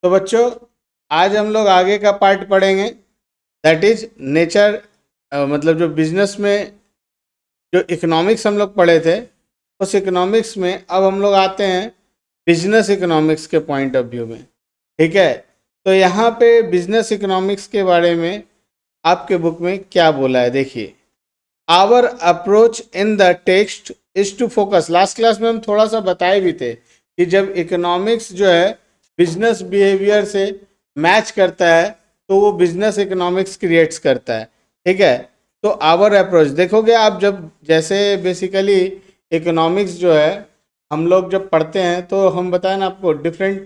तो बच्चों आज हम लोग आगे का पार्ट पढ़ेंगे, दैट इज नेचर, मतलब जो बिजनेस में जो इकोनॉमिक्स हम लोग पढ़े थे, उस इकोनॉमिक्स में अब हम लोग आते हैं बिजनेस इकोनॉमिक्स के पॉइंट ऑफ व्यू में। ठीक है, तो यहाँ पे बिजनेस इकोनॉमिक्स के बारे में आपके बुक में क्या बोला है, देखिए। Our approach in the text is to focus, last class में हम थोड़ा सा बताए भी थे कि जब इकोनॉमिक्स जो है बिजनेस बिहेवियर से मैच करता है तो वो बिजनेस इकोनॉमिक्स क्रिएट्स करता है। ठीक है, तो आवर अप्रोच देखोगे आप, जब जैसे बेसिकली इकोनॉमिक्स जो है हम लोग जब पढ़ते हैं तो हम बताएं ना आपको, डिफरेंट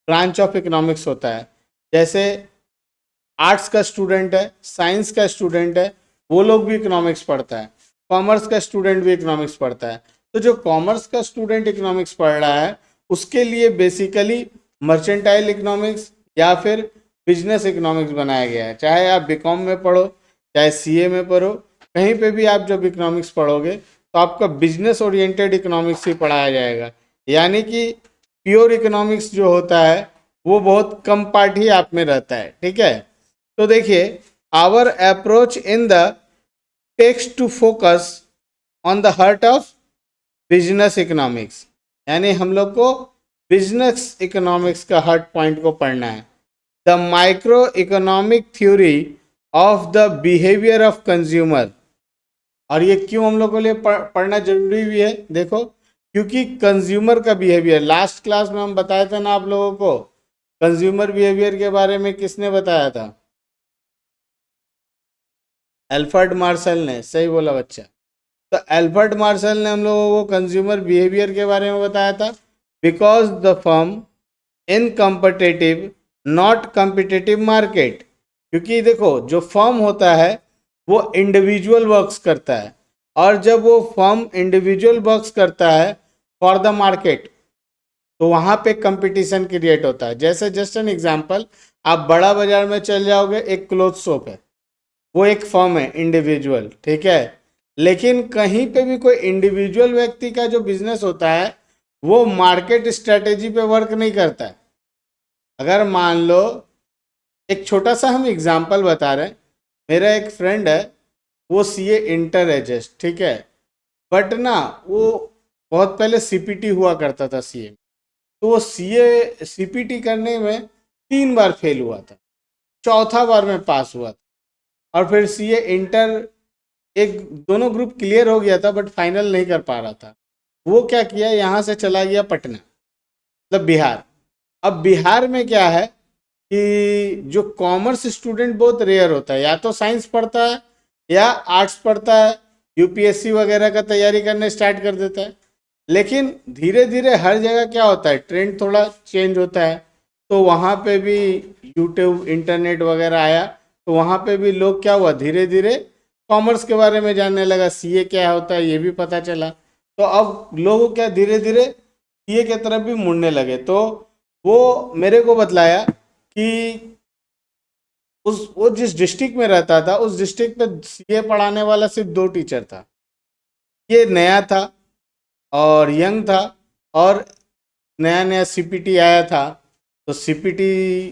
ब्रांच ऑफ इकोनॉमिक्स होता है। जैसे आर्ट्स का स्टूडेंट है, साइंस का स्टूडेंट है, वो लोग भी इकोनॉमिक्स पढ़ता है। कॉमर्स का स्टूडेंट भी इकोनॉमिक्स पढ़ता है। तो जो कॉमर्स का स्टूडेंट इकोनॉमिक्स पढ़ रहा है उसके लिए बेसिकली मर्चेंटाइल इकोनॉमिक्स या फिर बिजनेस इकोनॉमिक्स बनाया गया है। चाहे आप बीकॉम में पढ़ो, चाहे सीए में पढ़ो, कहीं पे भी आप जब इकोनॉमिक्स पढ़ोगे तो आपका बिजनेस ओरिएंटेड इकोनॉमिक्स ही पढ़ाया जाएगा। यानी कि प्योर इकोनॉमिक्स जो होता है वो बहुत कम पार्ट ही आप में रहता है। ठीक है, तो देखिए, our approach in the text to focus on the heart of business economics, यानी हम लोग को बिजनेस इकोनॉमिक्स का हार्ट पॉइंट को पढ़ना है। The micro economic theory of the behaviour of consumer. और ये क्यों हम लोग के लिए पढ़ना जरूरी भी है, देखो, क्योंकि कंज्यूमर का बिहेवियर, लास्ट क्लास में हम बताए थे ना आप लोगों को, कंज्यूमर बिहेवियर के बारे में किसने बताया था? एल्फर्ड मार्शल ने, सही बोला बच्चा। तो एल्फर्ड मार्शल ने हम लोगों को कंज्यूमर बिहेवियर के बारे में बताया था। Because the firm in competitive not competitive market, क्योंकि देखो जो फर्म होता है वो इंडिविजुअल वर्क्स करता है, और जब वो फर्म इंडिविजुअल वर्क्स करता है फॉर द मार्केट तो वहाँ पे कंपटीशन क्रिएट होता है। जैसे जस्ट एन एग्जांपल, आप बड़ा बाजार में चल जाओगे, एक क्लोथ शॉप है, वो एक फर्म है इंडिविजुअल, ठीक है। लेकिन कहीं पे भी कोई इंडिविजुअल व्यक्ति का जो बिजनेस होता है वो मार्केट स्ट्रेटेजी पे वर्क नहीं करता है। अगर मान लो, एक छोटा सा हम एग्जांपल बता रहे हैं, मेरा एक फ्रेंड है, वो सीए इंटर है जस्ट, ठीक है, बट ना वो बहुत पहले सीपीटी हुआ करता था सीए, तो वो सीए सीपीटी करने में 3 बार फेल हुआ था, चौथा बार में पास हुआ था। और फिर सीए इंटर एक दोनों ग्रुप क्लियर हो गया था बट फाइनल नहीं कर पा रहा था। वो क्या किया, यहाँ से चला गया पटना, मतलब बिहार। अब बिहार में क्या है कि जो कॉमर्स स्टूडेंट बहुत रेयर होता है, या तो साइंस पढ़ता है या आर्ट्स पढ़ता है, यूपीएससी वगैरह का तैयारी करने स्टार्ट कर देता है। लेकिन धीरे धीरे हर जगह क्या होता है, ट्रेंड थोड़ा चेंज होता है, तो वहाँ पे भी यूट्यूब इंटरनेट वगैरह आया, तो वहाँ पे भी लोग क्या हुआ, धीरे धीरे कॉमर्स के बारे में जानने लगा, सीए क्या होता है ये भी पता चला। तो अब लोग क्या धीरे धीरे सीए की तरफ भी मुड़ने लगे। तो वो मेरे को बतलाया कि उस वो जिस डिस्ट्रिक्ट में रहता था उस डिस्ट्रिक्ट में सीए पढ़ाने वाला सिर्फ 2 टीचर था। ये नया था और यंग था, और नया नया सीपीटी आया था, तो सीपीटी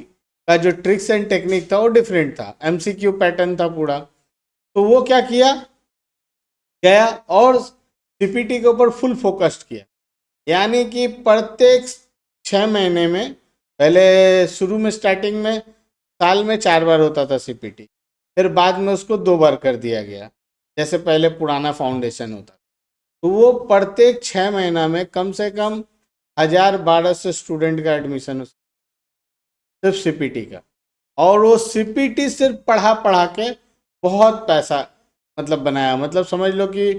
का जो ट्रिक्स एंड टेक्निक था वो डिफरेंट था, एमसीक्यू पैटर्न था पूरा। तो वो क्या किया, गया और सीपीटी के ऊपर फुल फोकस्ड किया। यानी कि प्रत्येक 6 महीने में, पहले शुरू में स्टार्टिंग में साल में 4 बार होता था सीपीटी, फिर बाद में उसको 2 बार कर दिया गया, जैसे पहले पुराना फाउंडेशन होता। तो वो प्रत्येक 6 महीना में कम से कम 1000-1200 स्टूडेंट का एडमिशन, सिर्फ सीपीटी का। और वो सीपीटी सिर्फ पढ़ा पढ़ा के बहुत पैसा मतलब बनाया, मतलब समझ लो कि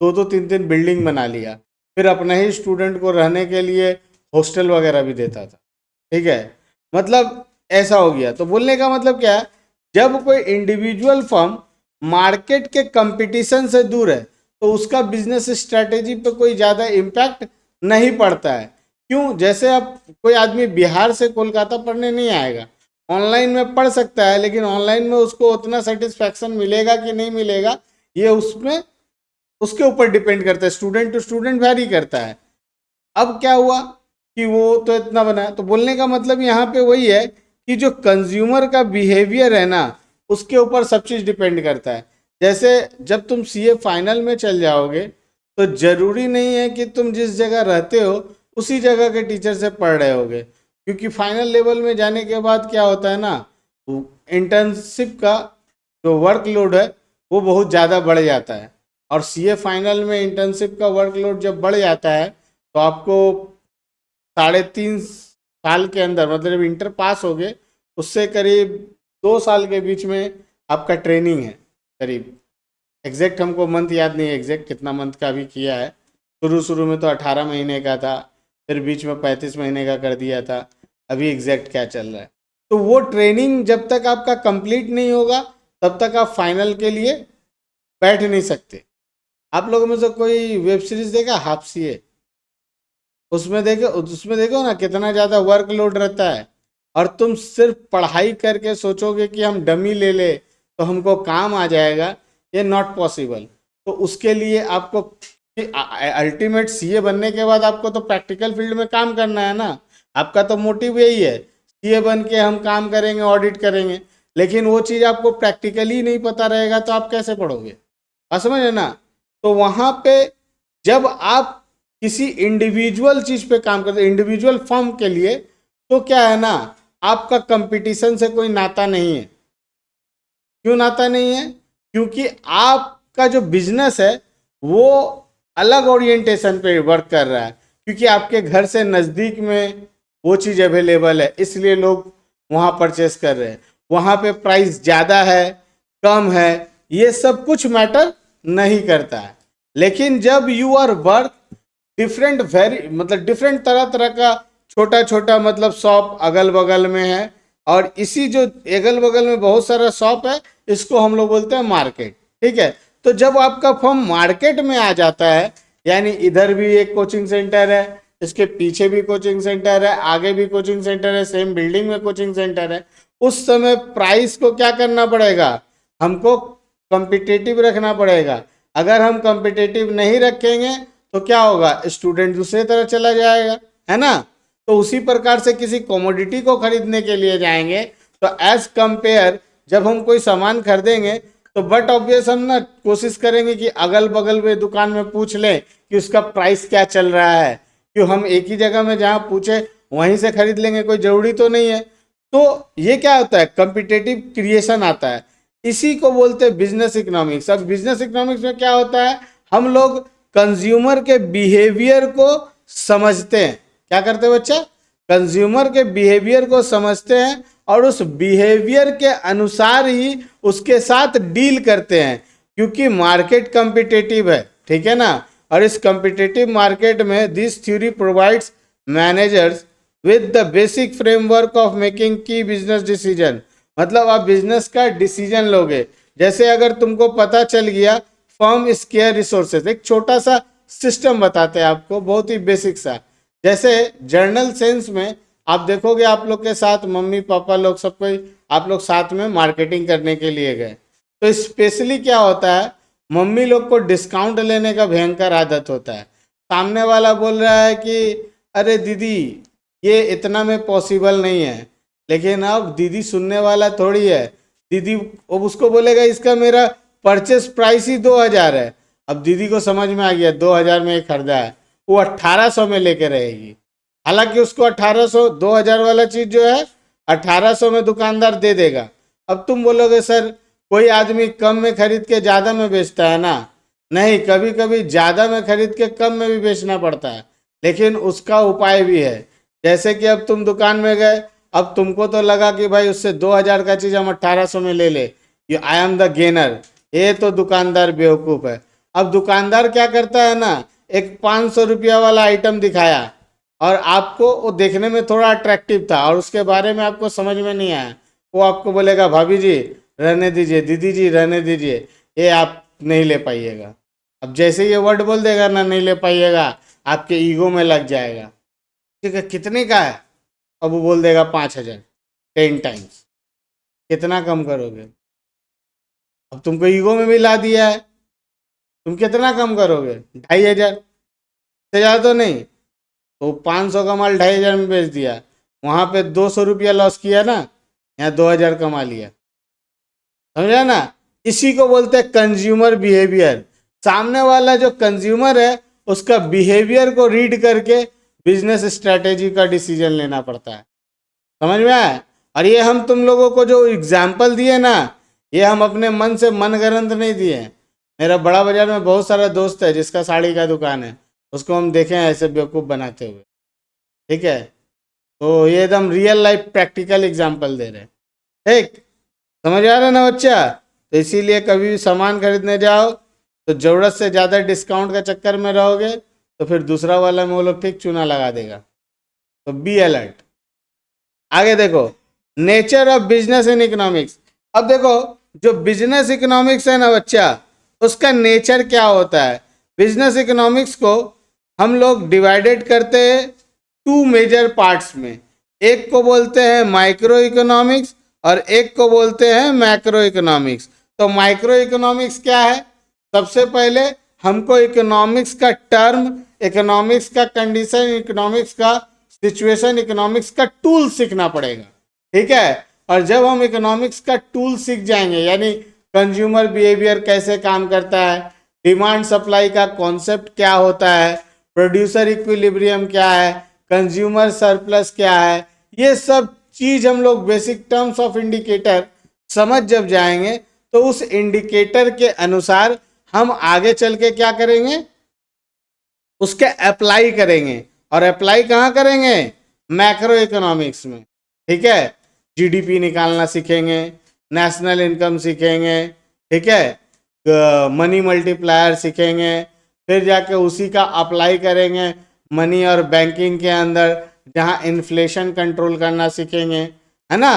2-2 3-3 बिल्डिंग बना लिया, फिर अपने ही स्टूडेंट को रहने के लिए हॉस्टल वगैरह भी देता था। ठीक है, मतलब ऐसा हो गया। तो बोलने का मतलब क्या है, जब कोई इंडिविजुअल फर्म मार्केट के कंपटीशन से दूर है तो उसका बिजनेस स्ट्रेटेजी पे कोई ज़्यादा इम्पैक्ट नहीं पड़ता है। क्यों, जैसे अब कोई आदमी बिहार से कोलकाता पढ़ने नहीं आएगा, ऑनलाइन में पढ़ सकता है, लेकिन ऑनलाइन में उसको उतना सेटिस्फैक्शन मिलेगा कि नहीं मिलेगा ये उसमें उसके ऊपर डिपेंड करता है, स्टूडेंट टू स्टूडेंट वैरी करता है। अब क्या हुआ, कि वो तो इतना बना है। तो बोलने का मतलब यहाँ पे वही है कि जो कंज्यूमर का बिहेवियर है ना, उसके ऊपर सब चीज़ डिपेंड करता है। जैसे जब तुम सीए फाइनल में चल जाओगे तो जरूरी नहीं है कि तुम जिस जगह रहते हो उसी जगह के टीचर से पढ़ रहे होगे, क्योंकि फाइनल लेवल में जाने के बाद क्या होता है ना, इंटर्नशिप का जो वर्कलोड है वो बहुत ज़्यादा बढ़ जाता है। और सीए फाइनल में इंटर्नशिप का वर्कलोड जब बढ़ जाता है तो आपको 3.5 साल के अंदर, मतलब इंटर पास हो गए उससे करीब 2 साल के बीच में आपका ट्रेनिंग है करीब। एग्जैक्ट हमको मंथ याद नहीं है, एग्जैक्ट कितना मंथ का भी किया है। शुरू शुरू में तो 18 महीने का था, फिर बीच में 35 महीने का कर दिया था, अभी एग्जैक्ट क्या चल रहा है। तो वो ट्रेनिंग जब तक आपका कंप्लीट नहीं होगा तब तक आप फाइनल के लिए बैठ नहीं सकते। आप लोगों में से कोई वेब सीरीज देखा हाफ सीए? उसमें देखो ना कितना ज़्यादा वर्कलोड रहता है, और तुम सिर्फ पढ़ाई करके सोचोगे कि हम डमी ले ले तो हमको काम आ जाएगा, ये नॉट पॉसिबल। तो उसके लिए आपको अल्टीमेट सीए बनने के बाद आपको तो प्रैक्टिकल फील्ड में काम करना है ना। आपका तो मोटिव यही है, सीए बन के हम काम करेंगे, ऑडिट करेंगे। लेकिन वो चीज़ आपको प्रैक्टिकली नहीं पता रहेगा तो आप कैसे पढ़ोगे? बात समझे ना? तो वहाँ पे जब आप किसी इंडिविजुअल चीज पे काम करते, इंडिविजुअल फर्म के लिए, तो क्या है ना, आपका कंपटीशन से कोई नाता नहीं है। क्यों नाता नहीं है? क्योंकि आपका जो बिजनेस है वो अलग ओरिएंटेशन पे वर्क कर रहा है, क्योंकि आपके घर से नज़दीक में वो चीज़ अवेलेबल है, इसलिए लोग वहाँ परचेस कर रहे हैं। वहाँ पे प्राइस ज़्यादा है, कम है, ये सब कुछ मैटर नहीं करता है। लेकिन जब you are work different, very मतलब डिफरेंट तरह तरह का छोटा छोटा मतलब शॉप अगल बगल में है, और इसी जो अगल बगल में बहुत सारा शॉप है इसको हम लोग बोलते हैं मार्केट। ठीक है? तो जब आपका फर्म मार्केट में आ जाता है, यानी इधर भी एक कोचिंग सेंटर है, इसके पीछे भी कोचिंग सेंटर है, आगे भी कोचिंग सेंटर है, सेम बिल्डिंग में कोचिंग सेंटर है, उस समय प्राइस को क्या करना पड़ेगा? हमको कॉम्पिटिटिव रखना पड़ेगा। अगर हम कॉम्पिटिटिव नहीं रखेंगे तो क्या होगा? स्टूडेंट दूसरे तरह चला जाएगा, है ना? तो उसी प्रकार से किसी कमोडिटी को खरीदने के लिए जाएंगे तो एज कंपेयर जब हम कोई सामान खरीदेंगे तो बट ऑब्वियस हम ना कोशिश करेंगे कि अगल बगल में दुकान में पूछ लें कि उसका प्राइस क्या चल रहा है। क्यों हम एक ही जगह में जहाँ पूछे वहीं से खरीद लेंगे? कोई जरूरी तो नहीं है। तो ये क्या होता है? कॉम्पिटिटिव क्रिएशन आता है। इसी को बोलते हैं बिजनेस इकोनॉमिक्स। अब बिजनेस इकोनॉमिक्स में क्या होता है, हम लोग कंज्यूमर के बिहेवियर को समझते हैं। क्या करते हैं बच्चा? कंज्यूमर के बिहेवियर को समझते हैं और उस बिहेवियर के अनुसार ही उसके साथ डील करते हैं, क्योंकि मार्केट कॉम्पिटिटिव है। ठीक है ना? और इस कॉम्पिटिटिव मार्केट में this theory provides managers with the basic framework of making की बिजनेस डिसीजन। मतलब आप बिजनेस का डिसीजन लोगे। जैसे अगर तुमको पता चल गया फर्म स्केयर रिसोर्सेज, एक छोटा सा सिस्टम बताते हैं आपको, बहुत ही बेसिक सा। जैसे जर्नल सेंस में आप देखोगे आप लोग के साथ मम्मी पापा लोग सब कोई आप लोग साथ में मार्केटिंग करने के लिए गए, तो स्पेशली क्या होता है, मम्मी लोग को डिस्काउंट लेने का भयंकर आदत होता है। सामने वाला बोल रहा है कि अरे दीदी ये इतना में पॉसिबल नहीं है, लेकिन अब दीदी सुनने वाला थोड़ी है। दीदी अब उसको बोलेगा इसका मेरा परचेस प्राइस ही 2,000 है। अब दीदी को समझ में आ गया 2,000 में एक खरीदा है, वो 1,800 में लेके रहेगी। हालांकि उसको 1,800 2,000 वाला चीज जो है 1,800 में दुकानदार दे देगा। अब तुम बोलोगे सर कोई आदमी कम में खरीद के ज्यादा में बेचता है ना? नहीं, कभी कभी ज्यादा में खरीद के कम में भी बेचना पड़ता है, लेकिन उसका उपाय भी है। जैसे कि अब तुम दुकान में गए, अब तुमको तो लगा कि भाई उससे 2,000 का चीज हम 1,800 में ले ले, ये आई एम द गेनर। ये तो दुकानदार बेवकूफ है। अब दुकानदार क्या करता है ना, एक 500 रुपया वाला आइटम दिखाया और आपको वो देखने में थोड़ा अट्रैक्टिव था और उसके बारे में आपको समझ में नहीं आया, वो आपको बोलेगा भाभी जी रहने दीजिए, दीदी जी रहने दीजिए, ये आप नहीं ले पाइएगा। अब जैसे ये वर्ड बोल देगा ना नहीं ले पाइएगा, आपके ईगो में लग जाएगा। ठीक है, कितने का है? अब वो बोल देगा 5,000, 10 टाइम्स। कितना कम करोगे? अब तुमको ईगो में भी ला दिया है, तुम कितना कम करोगे? 2,500 से ज़्यादा तो नहीं। तो 500 का माल 2,500 में बेच दिया, वहां पे 200 रुपया लॉस किया ना, यहाँ 2,000 कमा लिया। समझा ना? इसी को बोलते हैं कंज्यूमर बिहेवियर। सामने वाला जो कंज्यूमर है उसका बिहेवियर को रीड करके बिजनेस स्ट्रेटेजी का डिसीजन लेना पड़ता है। समझ में आया? और ये हम तुम लोगों को जो एग्जाम्पल दिए ना, ये हम अपने मन से मनगढ़ंत नहीं दिए। मेरा बड़ा बाजार में बहुत सारा दोस्त है जिसका साड़ी का दुकान है, उसको हम देखे हैं ऐसे बेवकूफ़ बनाते हुए। ठीक है, तो ये एकदम रियल लाइफ प्रैक्टिकल एग्जाम्पल दे रहे हैं। ठीक, समझ आ रहा है ना बच्चा? तो इसीलिए कभी भी सामान खरीदने जाओ तो ज़रूरत से ज़्यादा डिस्काउंट का चक्कर में रहोगे तो फिर दूसरा वाला में वो लोग ठीक चूना लगा देगा। तो बी अलर्ट। आगे देखो, nature of business in economics. अब देखो, जो बिजनेस इकोनॉमिक्स है ना बच्चा, उसका नेचर क्या होता है। बिजनेस इकोनॉमिक्स को हम लोग डिवाइडेड करते हैं 2 मेजर पार्ट्स में। एक को बोलते हैं माइक्रो इकोनॉमिक्स और एक को बोलते हैं मैक्रो इकोनॉमिक्स। तो माइक्रो इकोनॉमिक्स क्या है? सबसे पहले हमको इकोनॉमिक्स का टर्म, इकोनॉमिक्स का कंडीशन, इकोनॉमिक्स का सिचुएशन, इकोनॉमिक्स का टूल सीखना पड़ेगा। ठीक है, और जब हम इकोनॉमिक्स का टूल सीख जाएंगे, यानी कंज्यूमर बिहेवियर कैसे काम करता है, डिमांड सप्लाई का कॉन्सेप्ट क्या होता है, प्रोड्यूसर इक्विलिब्रियम क्या है, कंज्यूमर सरप्लस क्या है, ये सब चीज हम लोग बेसिक टर्म्स ऑफ इंडिकेटर समझ जब जाएंगे तो उस इंडिकेटर के अनुसार हम आगे चल के क्या करेंगे, उसके अप्लाई करेंगे। और अप्लाई कहाँ करेंगे? मैक्रो इकोनॉमिक्स में। ठीक है, जीडीपी निकालना सीखेंगे, नेशनल इनकम सीखेंगे, ठीक है, मनी मल्टीप्लायर सीखेंगे, फिर जाके उसी का अप्लाई करेंगे मनी और बैंकिंग के अंदर, जहाँ इन्फ्लेशन कंट्रोल करना सीखेंगे, है ना।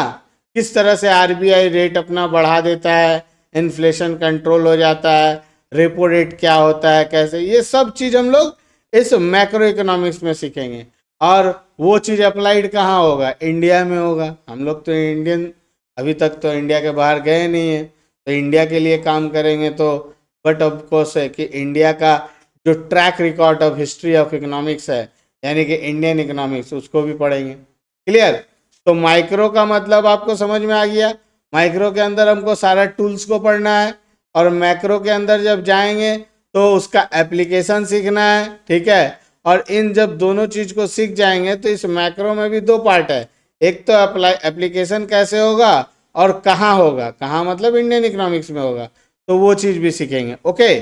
किस तरह से आरबीआई रेट अपना बढ़ा देता है, इन्फ्लेशन कंट्रोल हो जाता है, रेपो रेट क्या होता है, कैसे, ये सब चीज़ हम लोग इस मैक्रो इकोनॉमिक्स में सीखेंगे। और वो चीज़ अप्लाइड कहाँ होगा? इंडिया में होगा। हम लोग तो इंडियन, अभी तक तो इंडिया के बाहर गए नहीं है, तो इंडिया के लिए काम करेंगे। तो बट ऑफ कोर्स है कि इंडिया का जो track record of history of economics है, यानी कि इंडियन इकोनॉमिक्स, उसको भी पढ़ेंगे। क्लियर? तो माइक्रो का मतलब आपको समझ में आ गया। माइक्रो के अंदर हमको सारा टूल्स को पढ़ना है, और मैक्रो के अंदर जब जाएंगे तो उसका एप्लीकेशन सीखना है। ठीक है, और इन जब दोनों चीज़ को सीख जाएंगे तो इस मैक्रो में भी 2 पार्ट है। एक तो अप्लाई एप्लीकेशन कैसे होगा और कहाँ होगा, कहाँ मतलब इंडियन इकोनॉमिक्स में होगा, तो वो चीज़ भी सीखेंगे। ओके,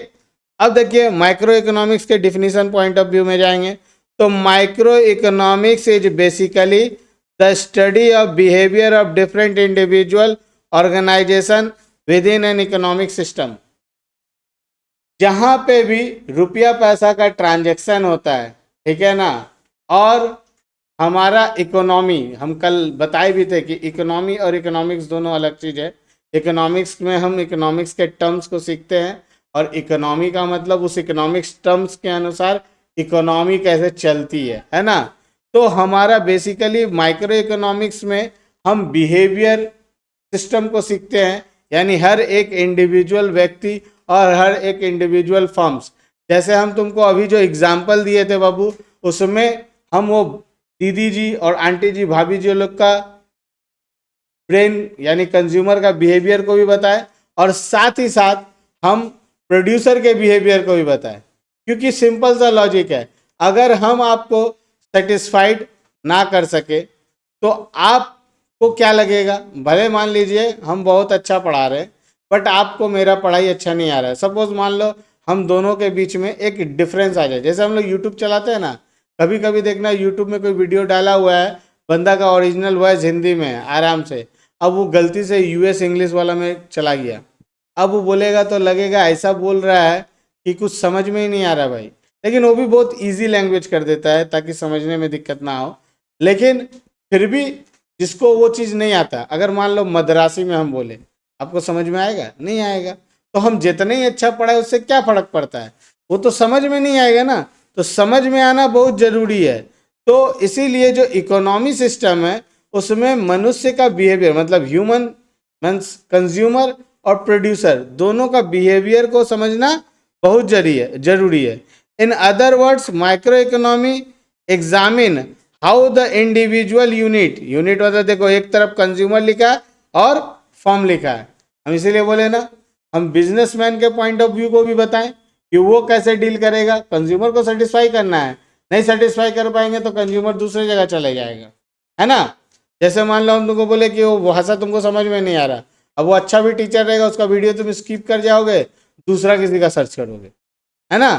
अब देखिए माइक्रो इकोनॉमिक्स के डिफिनीशन पॉइंट ऑफ व्यू में जाएंगे। तो micro economics is basically the study of behaviour of different individual organisation within an economic system. जहाँ पे भी रुपया पैसा का ट्रांजैक्शन होता है, ठीक है ना, और हमारा इकोनॉमी, हम कल बताए भी थे कि इकोनॉमी और इकोनॉमिक्स दोनों अलग चीज़ है। इकोनॉमिक्स में हम इकोनॉमिक्स के टर्म्स को सीखते हैं, और इकोनॉमी का मतलब उस इकोनॉमिक्स टर्म्स के अनुसार इकोनॉमी कैसे चलती है ना। तो हमारा बेसिकली माइक्रो इकोनॉमिक्स में हम बिहेवियर सिस्टम को सीखते हैं, यानी हर एक इंडिविजुअल व्यक्ति और हर एक इंडिविजुअल फर्म्स। जैसे हम तुमको अभी जो एग्जाम्पल दिए थे बाबू, उसमें हम वो दीदी जी और आंटी जी, भाभी जी लोग का ब्रेन यानी कंज्यूमर का बिहेवियर को भी बताए, और साथ ही साथ हम प्रोड्यूसर के बिहेवियर को भी बताए। क्योंकि सिंपल सा लॉजिक है, अगर हम आपको सेटिस्फाइड ना कर सके तो आपको क्या लगेगा। भले मान लीजिए हम बहुत अच्छा पढ़ा रहे हैं, बट आपको मेरा पढ़ाई अच्छा नहीं आ रहा है। सपोज मान लो हम दोनों के बीच में एक डिफरेंस आ जाए। जैसे हम लोग यूट्यूब चलाते हैं ना, कभी कभी देखना यूट्यूब में कोई वीडियो डाला हुआ है, बंदा का ओरिजिनल वॉइस हिंदी में है आराम से, अब वो गलती से यूएस इंग्लिश वाला में चला गया, अब वो बोलेगा तो लगेगा ऐसा बोल रहा है कि कुछ समझ में ही नहीं आ रहा भाई। लेकिन वो भी बहुत इजी लैंग्वेज कर देता है ताकि समझने में दिक्कत ना हो। लेकिन फिर भी जिसको वो चीज़ नहीं आता, अगर मान लो मद्रासी में हम बोले, आपको समझ में आएगा? नहीं आएगा। तो हम जितना ही अच्छा पढ़ाए उससे क्या फ़र्क पड़ता है, वो तो समझ में नहीं आएगा ना। तो समझ में आना बहुत ज़रूरी है। तो इसीलिए जो इकोनॉमी सिस्टम है उसमें मनुष्य का बिहेवियर, मतलब ह्यूमन मीन्स कंज्यूमर और प्रोड्यूसर, दोनों का बिहेवियर को समझना बहुत जरूरी है। In other words, micro economy examine how the individual unit, unit मतलब देखो एक तरफ कंज्यूमर लिखा है और फर्म लिखा है, हम इसीलिए बोले ना हम बिजनेसमैन के पॉइंट ऑफ व्यू को भी बताएं कि वो कैसे डील करेगा। कंज्यूमर को सेटिस्फाई करना है, नहीं सेटिस्फाई कर पाएंगे तो कंज्यूमर दूसरी जगह चले जाएगा, है ना। जैसे मान लो हम तुमको बोले कि वो भाषा तुमको समझ में नहीं आ रहा, अब वो अच्छा भी टीचर रहेगा, उसका वीडियो तुम स्किप कर जाओगे, दूसरा किसी का सर्च करोगे, है ना।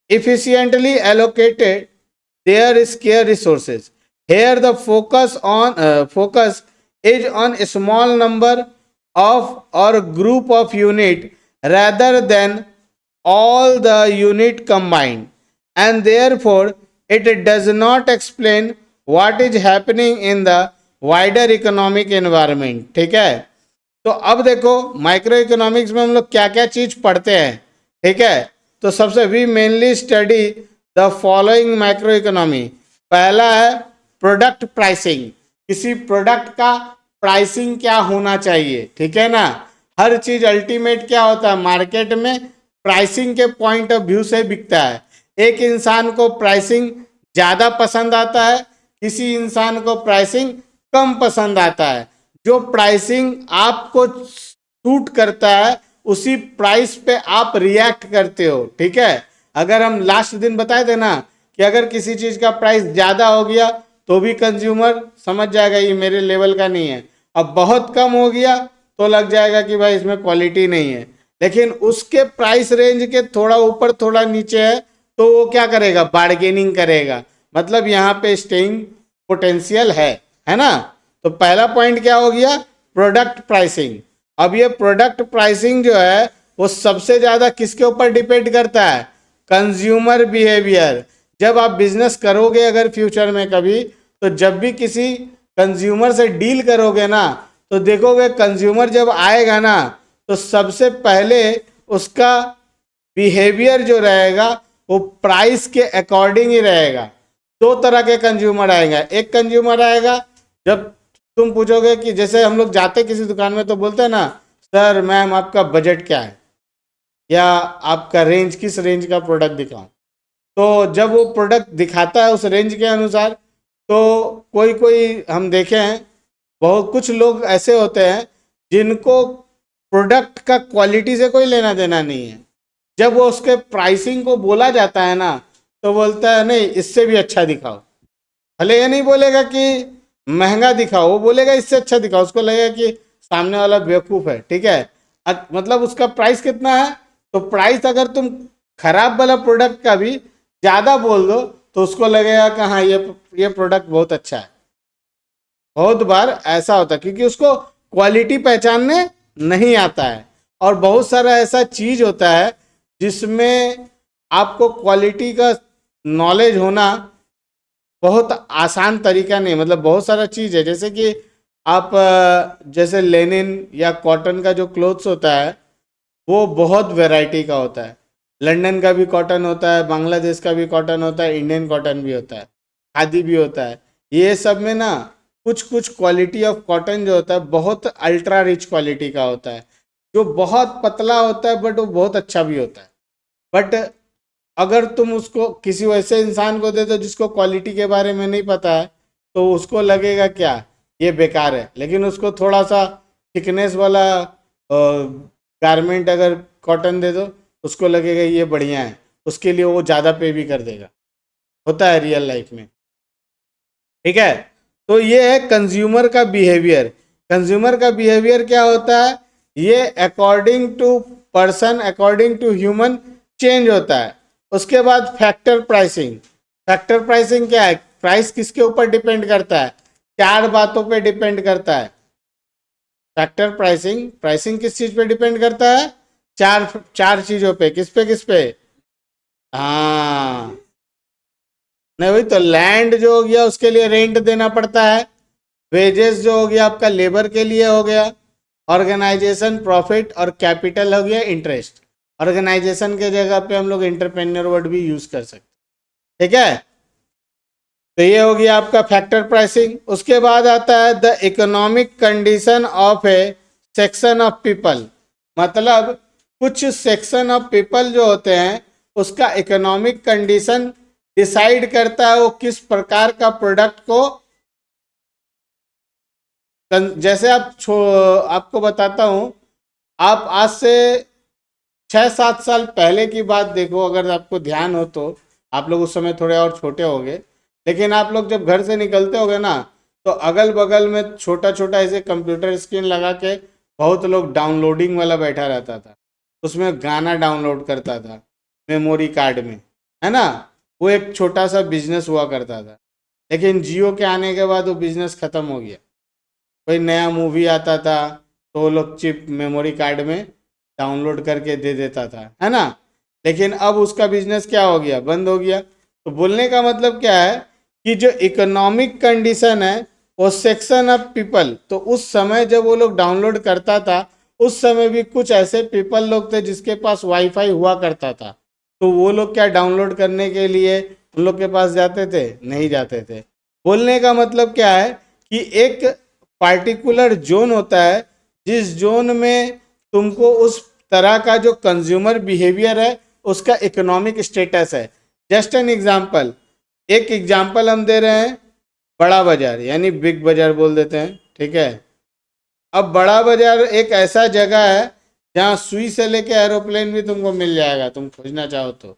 efficiently allocated their scarce resources. Here the focus is on a small number of or group of unit rather than all the unit combined, and therefore it does not explain what is happening in the wider economic environment. ठीक है, तो अब देखो micro economics में हम लोग क्या क्या चीज पढ़ते हैं, ठीक है। तो सबसे we mainly study the following micro economy. पहला है प्रोडक्ट प्राइसिंग, किसी प्रोडक्ट का प्राइसिंग क्या होना चाहिए, ठीक है ना। हर चीज अल्टीमेट क्या होता है मार्केट में, प्राइसिंग के पॉइंट ऑफ व्यू से बिकता है। एक इंसान को प्राइसिंग ज़्यादा पसंद आता है, किसी इंसान को प्राइसिंग कम पसंद आता है। जो प्राइसिंग आपको सूट करता है उसी प्राइस पे आप रिएक्ट करते हो, ठीक है। अगर हम लास्ट दिन बताए थे ना कि अगर किसी चीज़ का प्राइस ज़्यादा हो गया तो भी कंज्यूमर समझ जाएगा ये मेरे लेवल का नहीं है, अब बहुत कम हो गया तो लग जाएगा कि भाई इसमें क्वालिटी नहीं है। लेकिन उसके प्राइस रेंज के थोड़ा ऊपर थोड़ा नीचे है तो वो क्या करेगा, बार्गेनिंग करेगा, मतलब यहाँ पे स्टेइंग पोटेंशियल है ना। तो पहला पॉइंट क्या हो गया, प्रोडक्ट प्राइसिंग। अब ये प्रोडक्ट प्राइसिंग जो है वो सबसे ज़्यादा किसके ऊपर डिपेंड करता है, कंज्यूमर बिहेवियर। जब आप बिजनेस करोगे अगर फ्यूचर में कभी, तो जब भी किसी कंज्यूमर से डील करोगे ना तो देखोगे कंज्यूमर जब आएगा ना तो सबसे पहले उसका बिहेवियर जो रहेगा वो प्राइस के अकॉर्डिंग ही रहेगा। दो तरह के कंज्यूमर आएगा, एक कंज्यूमर आएगा जब तुम पूछोगे कि जैसे हम लोग जाते किसी दुकान में तो बोलते हैं ना सर मैम आपका बजट क्या है या आपका रेंज किस रेंज का प्रोडक्ट दिखाऊं। तो जब वो प्रोडक्ट दिखाता है उस रेंज के अनुसार, तो कोई कोई हम देखे हैं बहुत कुछ लोग ऐसे होते हैं जिनको प्रोडक्ट का क्वालिटी से कोई लेना देना नहीं है। जब वो उसके प्राइसिंग को बोला जाता है ना तो बोलता है नहीं इससे भी अच्छा दिखाओ। भले ये नहीं बोलेगा कि महंगा दिखाओ, वो बोलेगा इससे अच्छा दिखाओ, उसको लगेगा कि सामने वाला बेवकूफ़ है, ठीक है। मतलब उसका प्राइस कितना है, तो प्राइस अगर तुम खराब वाला प्रोडक्ट का भी ज़्यादा बोल दो तो उसको लगेगा कि हाँ ये प्रोडक्ट बहुत अच्छा है। बहुत बार ऐसा होता है क्योंकि उसको क्वालिटी पहचानने नहीं आता है। और बहुत सारा ऐसा चीज़ होता है जिसमें आपको क्वालिटी का नॉलेज होना बहुत आसान तरीका नहीं, मतलब बहुत सारा चीज़ है। जैसे कि आप जैसे लेनिन या कॉटन का जो क्लोथ्स होता है वो बहुत वैरायटी का होता है। लंदन का भी कॉटन होता है, बांग्लादेश का भी कॉटन होता है, इंडियन कॉटन भी होता है, खादी भी होता है। ये सब में ना कुछ कुछ क्वालिटी ऑफ कॉटन जो होता है बहुत अल्ट्रा रिच क्वालिटी का होता है, जो बहुत पतला होता है बट वो बहुत अच्छा भी होता है। बट अगर तुम उसको किसी वैसे इंसान को दे दो जिसको क्वालिटी के बारे में नहीं पता है तो उसको लगेगा क्या ये बेकार है। लेकिन उसको थोड़ा सा थिकनेस वाला गारमेंट अगर कॉटन दे दो उसको लगेगा ये बढ़िया है, उसके लिए वो ज़्यादा पे भी कर देगा। होता है रियल लाइफ में, ठीक है। तो ये है कंज्यूमर का बिहेवियर। कंज्यूमर का बिहेवियर क्या होता है, ये according to person according to human change होता है। उसके बाद फैक्टर प्राइसिंग। फैक्टर प्राइसिंग क्या है, प्राइस किसके ऊपर डिपेंड करता है, चार बातों पे डिपेंड करता है। फैक्टर प्राइसिंग, प्राइसिंग किस चीज पे डिपेंड करता है, चार चार चीजों पे। किस पे, हाँ नहीं वही तो, लैंड जो हो गया उसके लिए रेंट देना पड़ता है, वेजेस जो हो गया आपका लेबर के लिए हो गया, ऑर्गेनाइजेशन प्रॉफिट, और कैपिटल हो गया इंटरेस्ट। ऑर्गेनाइजेशन के जगह पे हम लोग एंटरप्रेन्योर वर्ड भी यूज कर सकते हैं, ठीक है। तो ये हो गया आपका फैक्टर प्राइसिंग। उसके बाद आता है the economic condition of A section of people. मतलब कुछ सेक्शन ऑफ पीपल जो होते हैं उसका इकोनॉमिक कंडीशन डिसाइड करता है वो किस प्रकार का प्रोडक्ट को, जैसे आपको बताता हूं, आप आज से 6-7 साल पहले की बात देखो, अगर आपको ध्यान हो तो। आप लोग उस समय थोड़े और छोटे होंगे, लेकिन आप लोग जब घर से निकलते होगे ना, तो अगल बगल में छोटा छोटा ऐसे कंप्यूटर स्क्रीन लगा के बहुत लोग डाउनलोडिंग वाला बैठा रहता था, उसमें गाना डाउनलोड करता था मेमोरी कार्ड में, है ना। वो एक छोटा सा बिजनेस हुआ करता था। लेकिन जियो के आने के बाद वो बिजनेस खत्म हो गया। कोई नया मूवी आता था तो वो लोग चिप मेमोरी कार्ड में डाउनलोड करके दे देता था, है ना। लेकिन अब उसका बिजनेस क्या हो गया, बंद हो गया। तो बोलने का मतलब क्या है कि जो इकोनॉमिक कंडीशन है वो सेक्शन ऑफ पीपल, तो उस समय जब वो लोग डाउनलोड करता था, उस समय भी कुछ ऐसे पीपल लोग थे जिसके पास वाईफाई हुआ करता था, तो वो लोग क्या डाउनलोड करने के लिए उन लोग के पास जाते थे? नहीं जाते थे। बोलने का मतलब क्या है कि एक पार्टिकुलर जोन होता है, जिस जोन में तुमको उस तरह का जो कंज्यूमर बिहेवियर है उसका इकोनॉमिक स्टेटस है। जस्ट एन एग्जांपल, एक एग्जांपल हम दे रहे हैं, बड़ा बाजार यानी बिग बाजार बोल देते हैं, ठीक है। अब बड़ा बाजार एक ऐसा जगह है जहाँ सुई से लेके एरोप्लेन भी तुमको मिल जाएगा, तुम खोजना चाहो तो,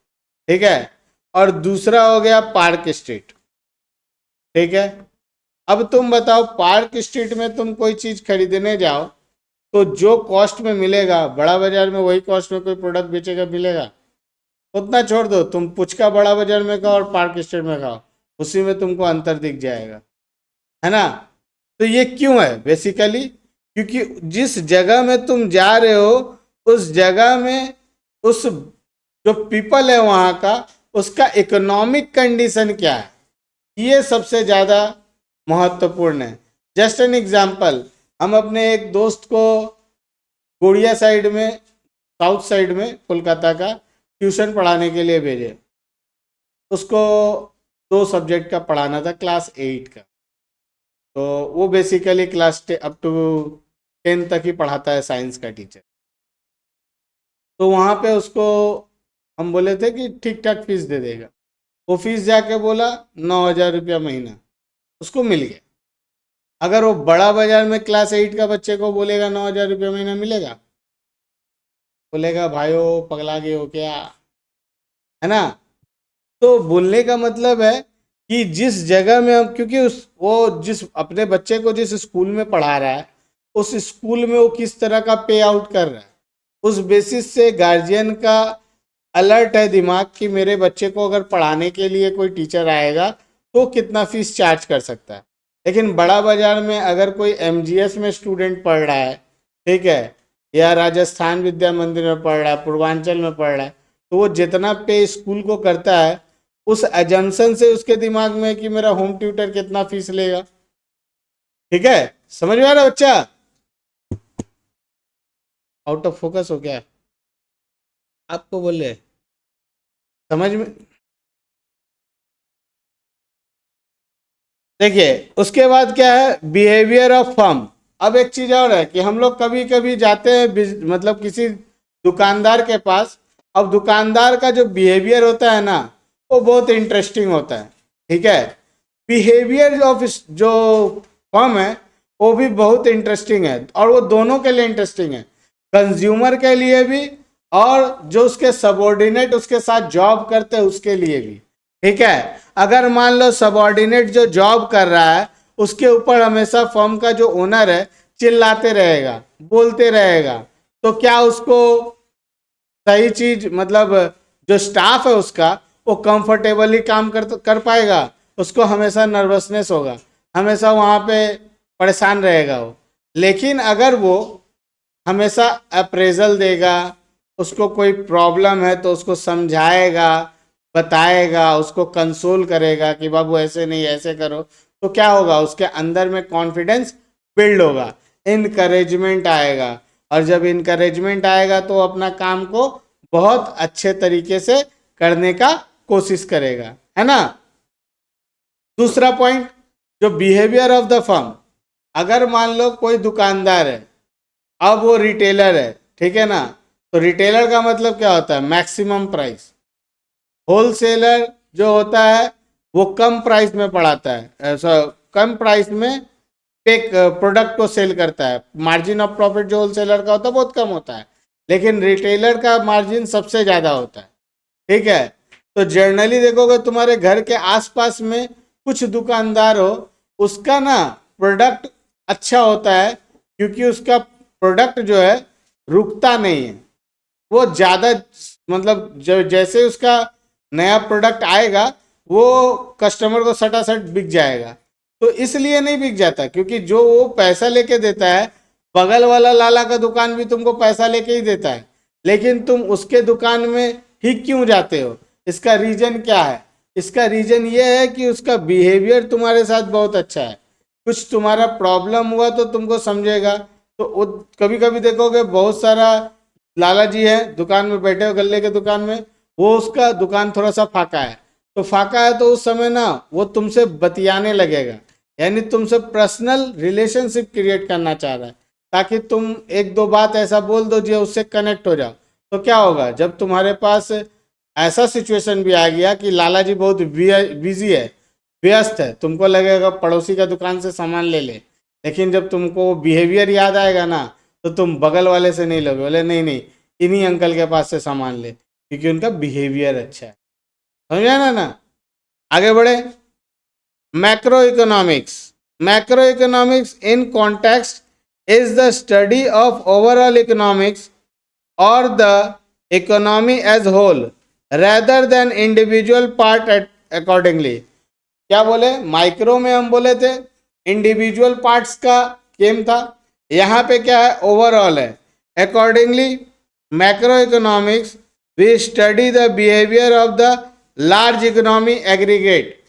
ठीक है। और दूसरा हो गया पार्क स्ट्रीट, ठीक है। अब तुम बताओ, पार्क स्ट्रीट में तुम कोई चीज खरीदने जाओ तो जो कॉस्ट में मिलेगा बड़ा बाजार में वही कॉस्ट में कोई प्रोडक्ट बेचेगा, मिलेगा? उतना छोड़ दो, तुम पुचका बड़ा बाजार में खाओ और पार्क स्ट्रीट में खाओ, उसी में तुमको अंतर दिख जाएगा, है ना। तो ये क्यों है? बेसिकली क्योंकि जिस जगह में तुम जा रहे हो उस जगह में उस जो पीपल है वहाँ का, उसका इकोनॉमिक कंडीशन क्या है, ये सबसे ज़्यादा महत्वपूर्ण है। जस्ट एन एग्जाम्पल, हम अपने एक दोस्त को गोड़िया साइड में, साउथ साइड में कोलकाता का, ट्यूशन पढ़ाने के लिए भेजे। उसको 2 सब्जेक्ट का पढ़ाना था, क्लास 8 का। तो वो बेसिकली क्लास अप टू 10 तक ही पढ़ाता है, साइंस का टीचर। तो वहाँ पे उसको हम बोले थे कि ठीक ठाक फीस दे देगा। वो फीस जाके बोला 9,000 रुपया महीना, उसको मिल गया। अगर वो बड़ा बाजार में क्लास 8 का बच्चे को बोलेगा 9,000 रुपया महीना मिलेगा, बोलेगा भाइयों पगला गए हो क्या, है ना। तो बोलने का मतलब है कि जिस जगह में हम, क्योंकि वो जिस अपने बच्चे को जिस स्कूल में पढ़ा रहा है, उस स्कूल में वो किस तरह का पे आउट कर रहा है, उस बेसिस से गार्जियन का अलर्ट है दिमाग कि मेरे बच्चे को अगर पढ़ाने के लिए कोई टीचर आएगा तो कितना फीस चार्ज कर सकता है। लेकिन बड़ा बाजार में अगर कोई एमजीएस में स्टूडेंट पढ़ रहा है, ठीक है, या राजस्थान विद्या मंदिर में पढ़ रहा है, पूर्वांचल में पढ़ रहा है, तो वो जितना पे स्कूल को करता है, उस एजम्पशन से उसके दिमाग में है कि मेरा होम ट्यूटर कितना फीस लेगा। ठीक है, समझ में आ रहा है बच्चा? आउट ऑफ फोकस हो क्या आपको बोले? समझ में? देखिए, उसके बाद क्या है, बिहेवियर ऑफ फर्म। अब एक चीज और है कि हम लोग कभी कभी जाते हैं मतलब किसी दुकानदार के पास। अब दुकानदार का जो बिहेवियर होता है ना, वो बहुत इंटरेस्टिंग होता है, ठीक है। बिहेवियर ऑफ जो फर्म है वो भी बहुत इंटरेस्टिंग है, और वो दोनों के लिए इंटरेस्टिंग है, कंज्यूमर के लिए भी और जो उसके सबॉर्डिनेट उसके साथ जॉब करते हैं उसके लिए भी, ठीक है। अगर मान लो सबॉर्डिनेट जो जॉब कर रहा है उसके ऊपर हमेशा फर्म का जो ओनर है चिल्लाते रहेगा, बोलते रहेगा, तो क्या उसको सही चीज, मतलब जो स्टाफ है उसका, वो कंफर्टेबली काम कर पाएगा? उसको हमेशा नर्वसनेस होगा, हमेशा वहाँ पे परेशान रहेगा वो। लेकिन अगर वो हमेशा अप्रेजल देगा, उसको कोई प्रॉब्लम है तो उसको समझाएगा, बताएगा, उसको कंसोल करेगा कि बाबू ऐसे नहीं ऐसे करो, तो क्या होगा, उसके अंदर में कॉन्फिडेंस बिल्ड होगा, इनकरेजमेंट आएगा। और जब इनकरेजमेंट आएगा तो अपना काम को बहुत अच्छे तरीके से करने का कोशिश करेगा, है ना। दूसरा पॉइंट, जो बिहेवियर ऑफ द फर्म। अगर मान लो कोई दुकानदार है, अब वो रिटेलर है, ठीक है ना। तो रिटेलर का मतलब क्या होता है, मैक्सिमम प्राइस। होलसेलर जो होता है वो कम प्राइस में पड़ाता है, ऐसा कम प्राइस में पे प्रोडक्ट को सेल करता है। मार्जिन ऑफ प्रॉफिट जो होलसेलर का होता है बहुत कम होता है, लेकिन रिटेलर का मार्जिन सबसे ज़्यादा होता है। ठीक है, तो जनरली देखोगे तुम्हारे घर के आसपास में कुछ दुकानदार हो, उसका ना प्रोडक्ट अच्छा होता है, क्योंकि उसका प्रोडक्ट जो है रुकता नहीं है। वो ज़्यादा मतलब जैसे उसका नया प्रोडक्ट आएगा वो कस्टमर को सटासट बिक जाएगा। तो इसलिए नहीं बिक जाता क्योंकि जो वो पैसा लेके देता है, बगल वाला लाला का दुकान भी तुमको पैसा लेके ही देता है, लेकिन तुम उसके दुकान में ही क्यों जाते हो? इसका रीजन क्या है? इसका रीजन ये है कि उसका बिहेवियर तुम्हारे साथ बहुत अच्छा है। कुछ तुम्हारा प्रॉब्लम हुआ तो तुमको समझेगा। तो कभी कभी देखोगे बहुत सारा लाला जी है दुकान में बैठे हो, गल्ले के दुकान में, वो उसका दुकान थोड़ा सा फाका है, तो फाका है तो उस समय ना वो तुमसे बतियाने लगेगा, यानी तुमसे पर्सनल रिलेशनशिप क्रिएट करना चाह रहा है, ताकि तुम एक दो बात ऐसा बोल दो जो उससे कनेक्ट हो जाओ। तो क्या होगा, जब तुम्हारे पास ऐसा सिचुएशन भी आ गया कि लाला जी बहुत बिजी है, व्यस्त है, तुमको लगेगा पड़ोसी का दुकान से सामान ले ले, लेकिन जब तुमको बिहेवियर याद आएगा ना तो तुम बगल वाले से नहीं लोगे, बोले नहीं नहीं इन्हीं अंकल के पास से सामान ले, क्योंकि उनका बिहेवियर अच्छा है। समझा ना? आगे बढ़े। Macro economics. Macro economics in context is the study of overall economics or the economy as whole rather than individual part accordingly। क्या बोले, माइक्रो में हम बोले थे इंडिविजुअल पार्ट्स का गेम था, यहाँ पे क्या है, ओवरऑल है। Accordingly macro economics we study the behaviour of the large economy aggregate,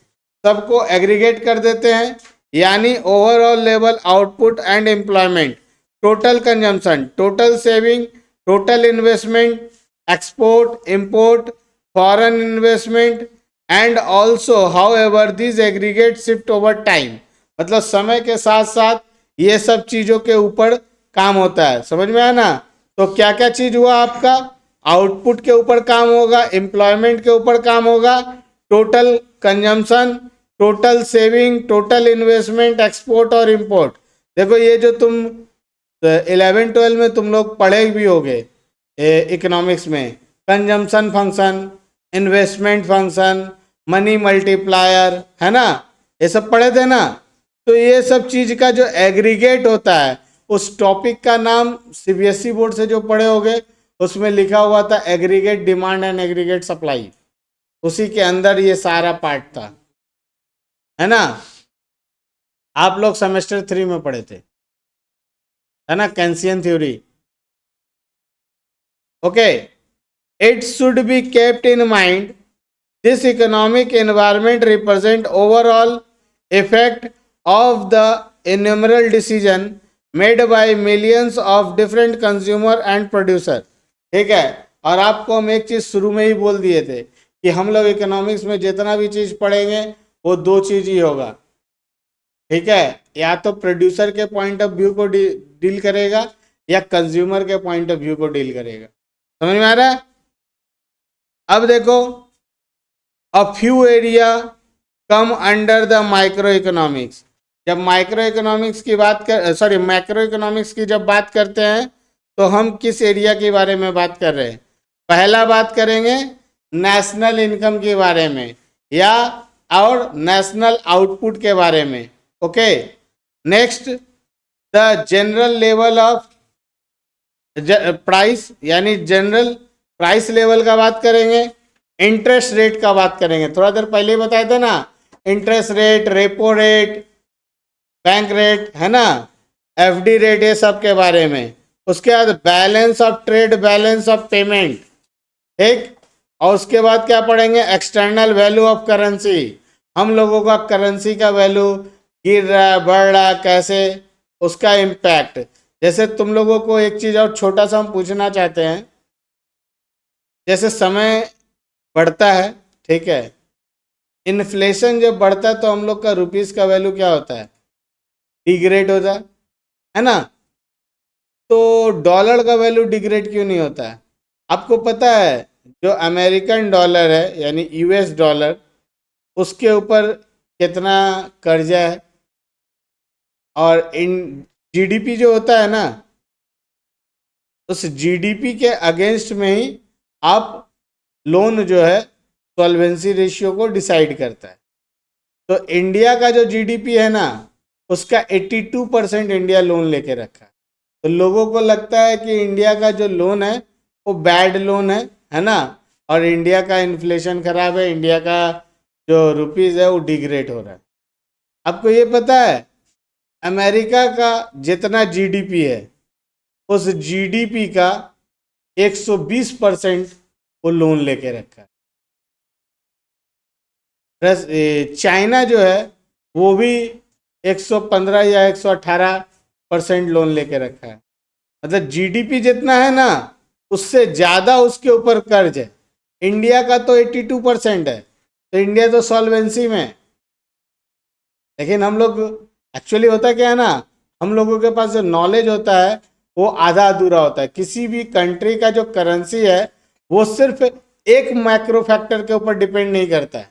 सबको एग्रीगेट कर देते हैं, यानी overall level output and employment, total consumption, total saving, total investment, export import, foreign investment and also how ever this aggregate shift over time. मतलब समय के साथ साथ ये सब चीज़ों के ऊपर काम होता है। समझ में आया ना? तो क्या क्या चीज़ हुआ आपका, आउटपुट के ऊपर काम होगा, एम्प्लॉयमेंट के ऊपर काम होगा, total consumption, total saving, total investment, export और इंपोर्ट। देखो ये जो तुम 11-12 में तुम लोग पढ़े भी होगे इकोनॉमिक्स में, consumption function, investment function, money multiplier, है ना, ये सब पढ़े थे ना। तो ये सब चीज का जो एग्रीगेट होता है, उस टॉपिक का नाम सीबीएसई बोर्ड से जो पढ़े होगे उसमें लिखा हुआ था aggregate demand and aggregate supply, उसी के अंदर ये सारा पार्ट था, है ना। आप लोग सेमेस्टर 3 में पढ़े थे, है ना, Keynesian theory. Okay, it should be kept in mind this economic environment represent overall effect of the innumerable decision made by millions of different consumer and producer. ठीक है, और आपको हम एक चीज शुरू में ही बोल दिए थे कि हम लोग इकोनॉमिक्स में जितना भी चीज पढ़ेंगे वो दो चीज ही होगा। ठीक है, या तो प्रोड्यूसर के पॉइंट ऑफ व्यू को डील करेगा या कंज्यूमर के पॉइंट ऑफ व्यू को डील करेगा। समझ में आ रहा है? अब देखो, a few area come under the micro economics. जब माइक्रो इकोनॉमिक्स की बात कर मैक्रो इकोनॉमिक्स की जब बात करते हैं तो हम किस एरिया के बारे में बात कर रहे हैं? पहला बात करेंगे नेशनल इनकम के बारे में या और नेशनल आउटपुट के बारे में। Okay, next the general level of price, यानी जनरल प्राइस लेवल का बात करेंगे, इंटरेस्ट रेट का बात करेंगे, थोड़ा देर पहले ही बताया था ना, interest rate, repo rate, bank rate, है ना, एफडी रेट, ये सब के बारे में। उसके बाद balance of trade, balance of payment, ठीक, और उसके बाद क्या पढ़ेंगे, एक्सटर्नल वैल्यू ऑफ करेंसी, हम लोगों का करेंसी का वैल्यू गिर रहा है, बढ़ रहा है, कैसे, उसका इम्पैक्ट। जैसे तुम लोगों को एक चीज़ और छोटा सा हम पूछना चाहते हैं, जैसे समय बढ़ता है, ठीक है, इन्फ्लेशन जब बढ़ता है तो हम लोग का रुपीस का वैल्यू क्या होता है, डिग्रेड होता है ना। तो डॉलर का वैल्यू डिग्रेड क्यों नहीं होता है? आपको पता है जो अमेरिकन डॉलर है यानी यूएस डॉलर, उसके ऊपर कितना कर्जा है, और इन जीडीपी जो होता है ना, उस जीडीपी के अगेंस्ट में ही आप लोन जो है सॉल्वेंसी रेशियो को डिसाइड करता है। तो इंडिया का जो जीडीपी है ना, उसका 82% इंडिया लोन लेके रखा है। तो लोगों को लगता है कि इंडिया का जो लोन है वो बैड लोन है ना, और इंडिया का इन्फ्लेशन खराब है, इंडिया का जो रुपीज़ है वो डिग्रेड हो रहा है। आपको ये पता है अमेरिका का जितना जीडीपी है, उस जीडीपी का 120% वो लोन लेके रखा है। चाइना जो है वो भी 115 या 118% लोन लेके रखा है। मतलब जीडीपी जितना है ना, उससे ज़्यादा उसके ऊपर कर्ज है। इंडिया का तो 82% है, तो इंडिया तो सॉल्वेंसी में है। लेकिन हम लोग, एक्चुअली होता क्या है ना, हम लोगों के पास जो नॉलेज होता है वो आधा अधूरा होता है। किसी भी कंट्री का जो करेंसी है वो सिर्फ एक मैक्रो फैक्टर के ऊपर डिपेंड नहीं करता है,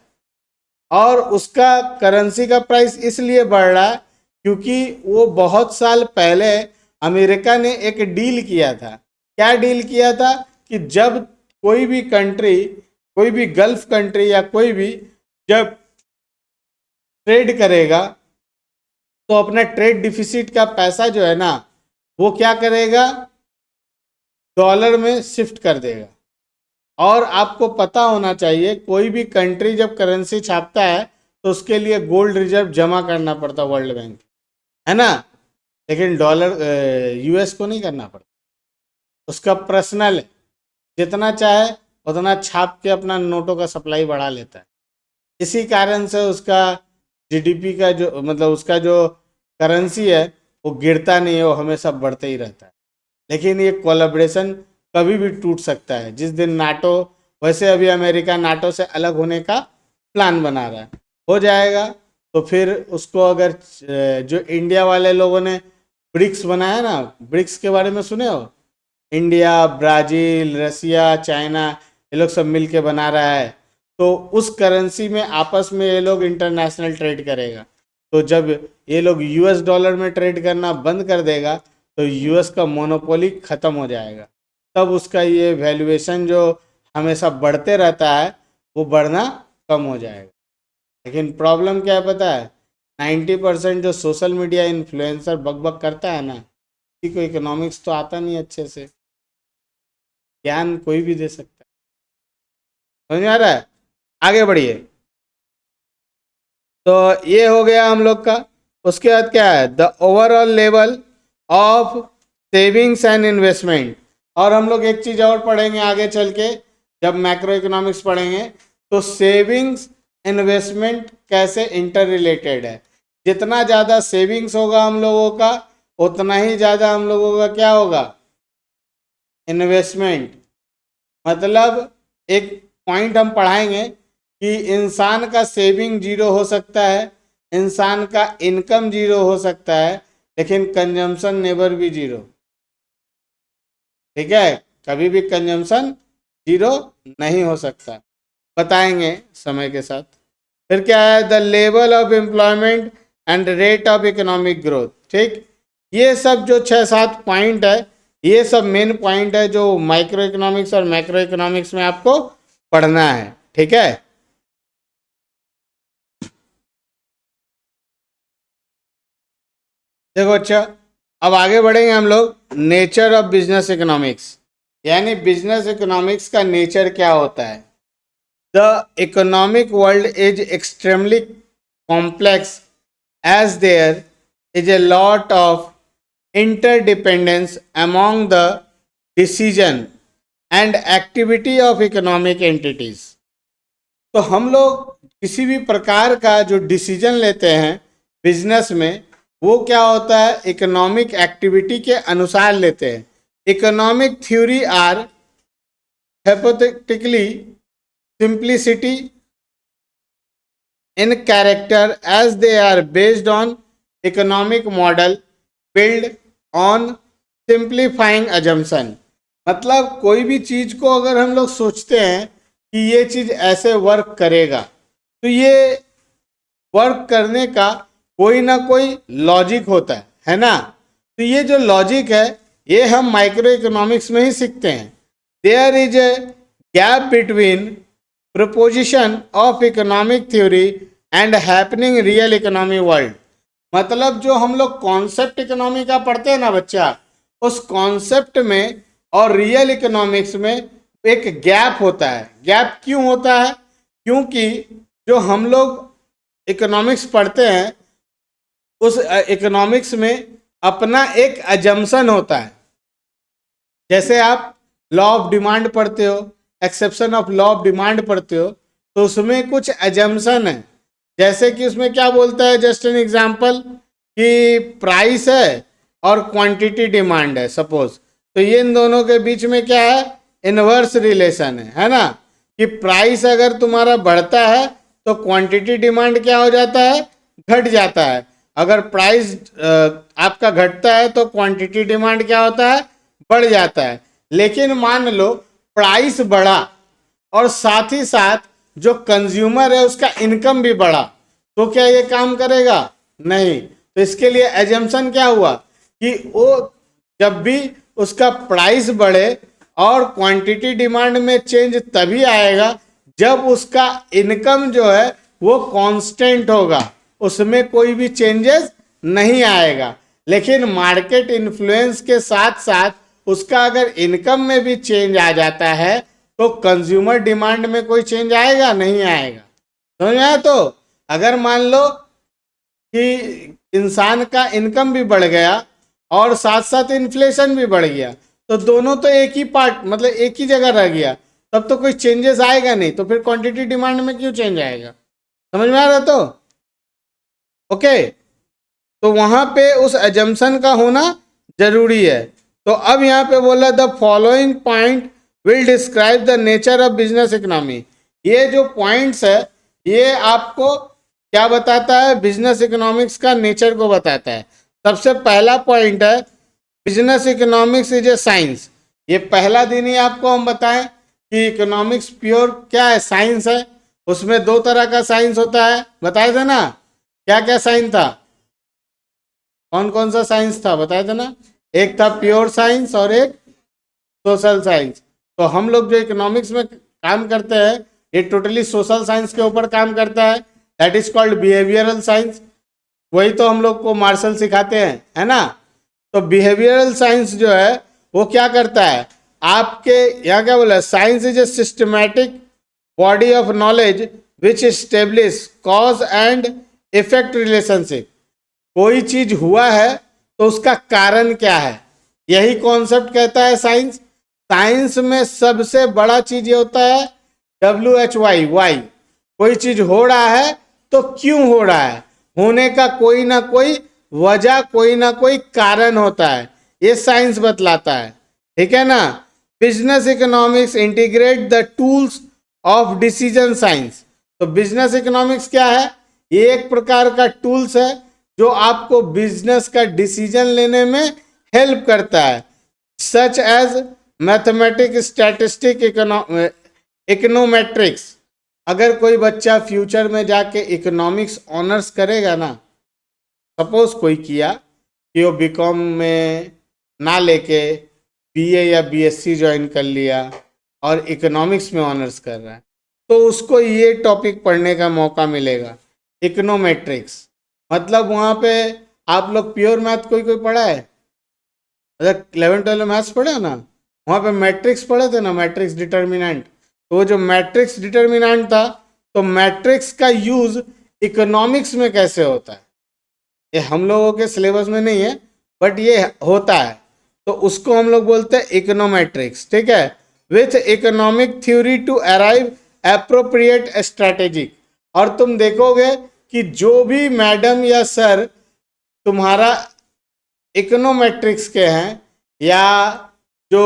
और उसका करेंसी का प्राइस इसलिए बढ़ रहा है क्योंकि वो बहुत साल पहले अमेरिका ने एक डील किया था। क्या डील किया था कि जब कोई भी कंट्री, कोई भी गल्फ कंट्री या कोई भी जब ट्रेड करेगा, तो अपना ट्रेड डिफिसिट का पैसा जो है ना, वो क्या करेगा, डॉलर में शिफ्ट कर देगा। और आपको पता होना चाहिए कोई भी कंट्री जब करेंसी छापता है तो उसके लिए गोल्ड रिजर्व जमा करना पड़ता वर्ल्ड बैंक, है ना। लेकिन डॉलर यूएस को नहीं करना पड़ता, उसका पर्सनल है, जितना चाहे उतना छाप के अपना नोटों का सप्लाई बढ़ा लेता है। इसी कारण से उसका जीडीपी का जो मतलब उसका जो करेंसी है वो गिरता नहीं है, वो हमेशा बढ़ते ही रहता है। लेकिन ये कोलैबोरेशन कभी भी टूट सकता है। जिस दिन नाटो, वैसे अभी अमेरिका नाटो से अलग होने का प्लान बना रहा है, हो जाएगा तो फिर उसको अगर जो इंडिया वाले लोगों ने ब्रिक्स बनाया ना, ब्रिक्स के बारे में सुने हो, इंडिया, ब्राज़ील, रसिया, चाइना, ये लोग सब मिल के बना रहा है। तो उस करेंसी में आपस में ये लोग इंटरनेशनल ट्रेड करेगा। तो जब ये लोग यूएस डॉलर में ट्रेड करना बंद कर देगा तो यूएस का मोनोपोली ख़त्म हो जाएगा। तब उसका ये वैल्यूएशन जो हमेशा बढ़ते रहता है वो बढ़ना कम हो जाएगा। लेकिन प्रॉब्लम क्या है पता है, 90% जो सोशल मीडिया इन्फ्लुएंसर बकबक करता है ना, किसी को इकोनॉमिक्स तो आता नहीं अच्छे से। ज्ञान कोई भी दे सकता है, समझ में आ रहा है। आगे बढ़िए। तो ये हो गया हम लोग का। उसके बाद क्या है, the overall level of savings and investment. और हम लोग एक चीज़ और पढ़ेंगे आगे चल के, जब मैक्रो इकोनॉमिक्स पढ़ेंगे, तो सेविंग्स इन्वेस्टमेंट कैसे इंटर रिलेटेड है। जितना ज़्यादा सेविंग्स होगा हम लोगों का, उतना ही ज़्यादा हम लोगों का क्या होगा, इन्वेस्टमेंट। मतलब एक पॉइंट हम पढ़ाएंगे कि इंसान का सेविंग जीरो हो सकता है, इंसान का इनकम जीरो हो सकता है, लेकिन कंजम्पशन नेवर भी जीरो। ठीक है, कभी भी कंजम्पशन जीरो नहीं हो सकता, बताएंगे समय के साथ। फिर क्या है, the level of employment and rate of economic growth. ठीक, ये सब जो 6-7 पॉइंट है, ये सब मेन पॉइंट है जो माइक्रो इकोनॉमिक्स और मैक्रो इकोनॉमिक्स में आपको पढ़ना है। ठीक है, देखो अच्छा, अब आगे बढ़ेंगे हम लोग नेचर ऑफ बिजनेस इकोनॉमिक्स, यानी बिजनेस इकोनॉमिक्स का नेचर क्या होता है। The economic world is extremely complex as there is a lot of interdependence among the decision and activity of economic entities। तो हम लोग किसी भी प्रकार का जो डिसीजन लेते हैं बिजनेस में, वो क्या होता है, इकोनॉमिक एक्टिविटी के अनुसार लेते हैं। Economic theory are hypothetically simplicity in character as they are based on economic model built on simplifying assumption। मतलब कोई भी चीज को अगर हम लोग सोचते हैं कि ये चीज ऐसे वर्क करेगा, तो ये वर्क करने का कोई ना कोई लॉजिक होता है ना। तो ये जो लॉजिक है ये हम माइक्रो इकोनॉमिक्स में ही सीखते हैं। There is a gap between proposition of economic theory and happening real economy world. मतलब जो हम लोग कॉन्सेप्ट इकोनॉमी का पढ़ते हैं ना बच्चा, उस कॉन्सेप्ट में और रियल इकोनॉमिक्स में एक गैप होता है। गैप क्यों होता है? क्योंकि जो हम लोग इकोनॉमिक्स पढ़ते हैं उस इकोनॉमिक्स में अपना एक अजम्पशन होता है। जैसे आप लॉ ऑफ डिमांड पढ़ते हो, exception of law of demand पढ़ते हो, तो उसमें कुछ अजम्पशन है। जैसे कि उसमें क्या बोलता है, जस्ट एन एग्जांपल, कि प्राइस है और क्वांटिटी डिमांड है सपोज, तो ये इन दोनों के बीच में क्या है, इनवर्स रिलेशन है ना। कि प्राइस अगर तुम्हारा बढ़ता है तो क्वांटिटी डिमांड क्या हो जाता है, घट जाता है। अगर प्राइस आपका घटता है तो क्वांटिटी डिमांड क्या होता है, बढ़ जाता है। लेकिन मान लो प्राइस बढ़ा और साथ ही साथ जो कंज्यूमर है उसका इनकम भी बढ़ा, तो क्या ये काम करेगा? नहीं। तो इसके लिए एजम्पशन क्या हुआ कि वो जब भी उसका प्राइस बढ़े और क्वांटिटी डिमांड में चेंज तभी आएगा जब उसका इनकम जो है वो कांस्टेंट होगा, उसमें कोई भी चेंजेस नहीं आएगा। लेकिन मार्केट इन्फ्लुएंस के साथ साथ उसका अगर इनकम में भी चेंज आ जाता है तो कंज्यूमर डिमांड में कोई चेंज आएगा? नहीं आएगा। समझ में आया? तो अगर मान लो कि इंसान का इनकम भी बढ़ गया और साथ साथ इन्फ्लेशन भी बढ़ गया, तो दोनों तो एक ही पार्ट, मतलब एक ही जगह रह गया, तब तो कोई चेंजेस आएगा नहीं। तो फिर क्वांटिटी डिमांड में क्यों चेंज आएगा? समझ में आ रहा? तो ओके, तो वहां पे उस एजम्पशन का होना जरूरी है। तो अब यहाँ पे बोला the following point will describe the nature of business economy. ये जो पॉइंट्स है ये आपको क्या बताता है, बिजनेस इकोनॉमिक्स का नेचर को बताता है। सबसे पहला पॉइंट है business economics is a science. ये पहला दिन ही आपको हम बताएं कि इकोनॉमिक्स प्योर क्या है, साइंस है। उसमें दो तरह का साइंस होता है, बताए थे ना? क्या क्या साइंस था, कौन कौन सा साइंस था बताए थे ना? एक था प्योर साइंस और एक सोशल साइंस। तो हम लोग जो इकोनॉमिक्स में काम करते हैं ये टोटली सोशल साइंस के ऊपर काम करता है, that is called behavioural science. वही तो हम लोग को मार्शल सिखाते हैं, है ना। तो बिहेवियरल साइंस जो है वो क्या करता है, आपके यहाँ क्या बोला, science is a systematic body of knowledge which establish cause and effect relationship. कोई चीज हुआ है तो उसका कारण क्या है, यही कॉन्सेप्ट कहता है साइंस। साइंस में सबसे बड़ा चीज ये होता है WHY, वाई। कोई चीज हो रहा है तो क्यों हो रहा है, होने का कोई ना कोई वजह, कोई ना कोई कारण होता है, ये साइंस बतलाता है। ठीक है ना। Business economics integrate the tools of decision science. तो बिजनेस इकोनॉमिक्स क्या है, ये एक प्रकार का टूल्स है जो आपको बिजनेस का डिसीजन लेने में हेल्प करता है, such as mathematic, statistic, econometrics. अगर कोई बच्चा फ्यूचर में जाके इकोनॉमिक्स ऑनर्स करेगा ना, सपोज कोई किया कि वो बीकॉम में ना लेके BA या BSc ज्वाइन कर लिया और इकोनॉमिक्स में ऑनर्स कर रहा है, तो उसको ये टॉपिक पढ़ने का मौका मिलेगा, इकोनोमेट्रिक्स। मतलब वहाँ पे आप लोग प्योर मैथ कोई कोई पढ़ा है? अगर 11th-12 मैथ्स पढ़े ना, वहाँ पे मैट्रिक्स पढ़े थे ना, मैट्रिक्स डिटर्मिनेंट। तो वो जो मैट्रिक्स डिटर्मिनेंट था, तो मैट्रिक्स का यूज इकोनॉमिक्स में कैसे होता है ये हम लोगों के सिलेबस में नहीं है, बट ये होता है। तो उसको हम लोग बोलते हैं इकोनोमेट्रिक्स। ठीक है। With economic theory to arrive appropriate strategic. और तुम देखोगे कि जो भी मैडम या सर तुम्हारा इकोनोमेट्रिक्स के हैं या जो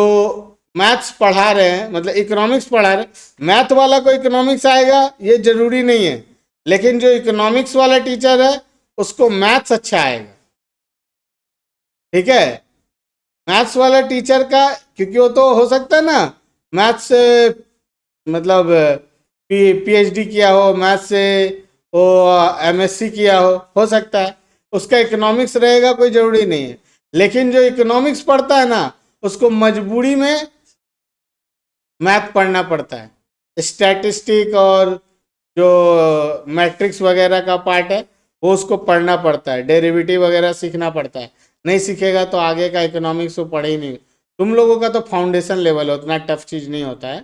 मैथ्स पढ़ा रहे हैं, मतलब इकोनॉमिक्स पढ़ा रहे हैं, मैथ वाला को इकोनॉमिक्स आएगा ये जरूरी नहीं है, लेकिन जो इकोनॉमिक्स वाला टीचर है उसको मैथ्स अच्छा आएगा। ठीक है। मैथ्स वाला टीचर का, क्योंकि वो तो हो सकता है ना मैथ्स से मतलब पीएचडी किया हो, मैथ्स से वो एमएससी किया हो सकता है, उसका इकोनॉमिक्स रहेगा, कोई जरूरी नहीं है। लेकिन जो इकोनॉमिक्स पढ़ता है ना, उसको मजबूरी में मैथ पढ़ना पड़ता है। स्टैटिस्टिक और जो मैट्रिक्स वगैरह का पार्ट है वो उसको पढ़ना पड़ता है, डेरिवेटिव वगैरह सीखना पड़ता है। नहीं सीखेगा तो आगे का इकोनॉमिक्स वो पढ़े ही नहीं। तुम लोगों का तो फाउंडेशन लेवल है, उतना टफ चीज नहीं होता है।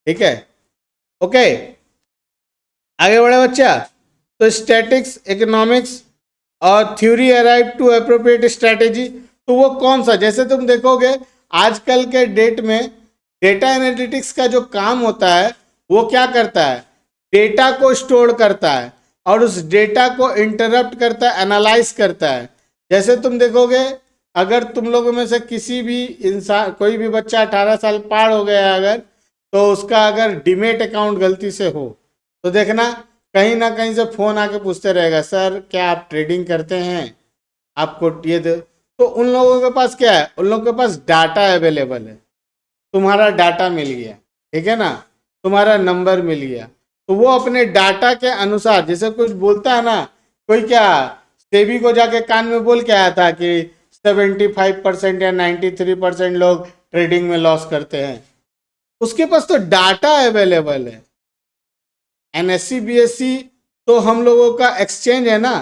ठीक है, ओके, आगे बढ़े बच्चा। तो स्टैटिक्स, इकोनॉमिक्स और theory arrive to appropriate strategy, तो वो कौन सा, जैसे तुम देखोगे आजकल के डेट में डेटा एनालिटिक्स का जो काम होता है वो क्या करता है, डेटा को स्टोर करता है और उस डेटा को इंटरप्ट करता है, एनालाइज करता है। जैसे तुम देखोगे, अगर तुम लोगों में से किसी भी इंसान, कोई भी बच्चा 18 साल पार हो गया अगर, तो उसका अगर डीमेट अकाउंट गलती से हो तो देखना कहीं ना कहीं से फोन आके पूछते रहेगा, सर क्या आप ट्रेडिंग करते हैं, आपको ये दे। तो उन लोगों के पास क्या है, उन लोगों के पास डाटा अवेलेबल है, तुम्हारा डाटा मिल गया, ठीक है ना, तुम्हारा नंबर मिल गया। तो वो अपने डाटा के अनुसार, जैसे कुछ बोलता है ना, कोई क्या सेबी को जाके कान में बोल के आया था कि 75% या 93% लोग ट्रेडिंग में लॉस करते हैं, उसके पास तो डाटा अवेलेबल है। एनएससी बीएससी तो हम लोगों का एक्सचेंज है ना,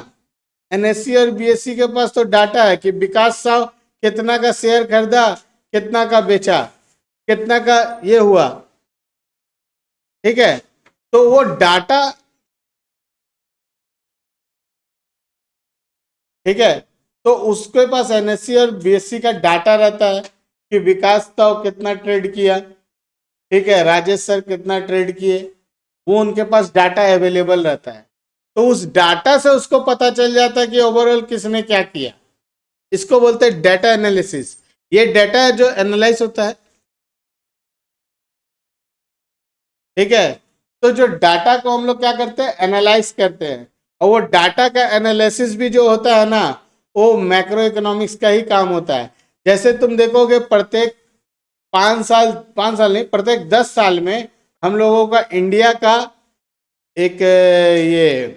एनएससी और बीएससी के पास तो डाटा है कि विकास साव कितना का शेयर खरीदा, कितना का बेचा, कितना का ये हुआ, ठीक है। तो वो डाटा, ठीक है, तो उसके पास एनएससी और बीएससी का डाटा रहता है कि विकास साव कितना ट्रेड किया, ठीक है, राजेश सर कितना ट्रेड किए, वो उनके पास डाटा अवेलेबल रहता है। तो उस डाटा से उसको पता चल जाता है कि ओवरऑल किसने क्या किया। इसको बोलते हैं डाटा एनालिसिस। ये डाटा जो एनालाइज होता है, ठीक है, तो जो डाटा को हम लोग क्या करते हैं, एनालाइज करते हैं। और वो डाटा का एनालिसिस भी जो होता है ना, वो मैक्रो इकोनॉमिक्स का ही काम होता है। जैसे तुम देखोगे प्रत्येक 5 साल, 5 साल नहीं, प्रत्येक 10 साल में हम लोगों का इंडिया का एक ये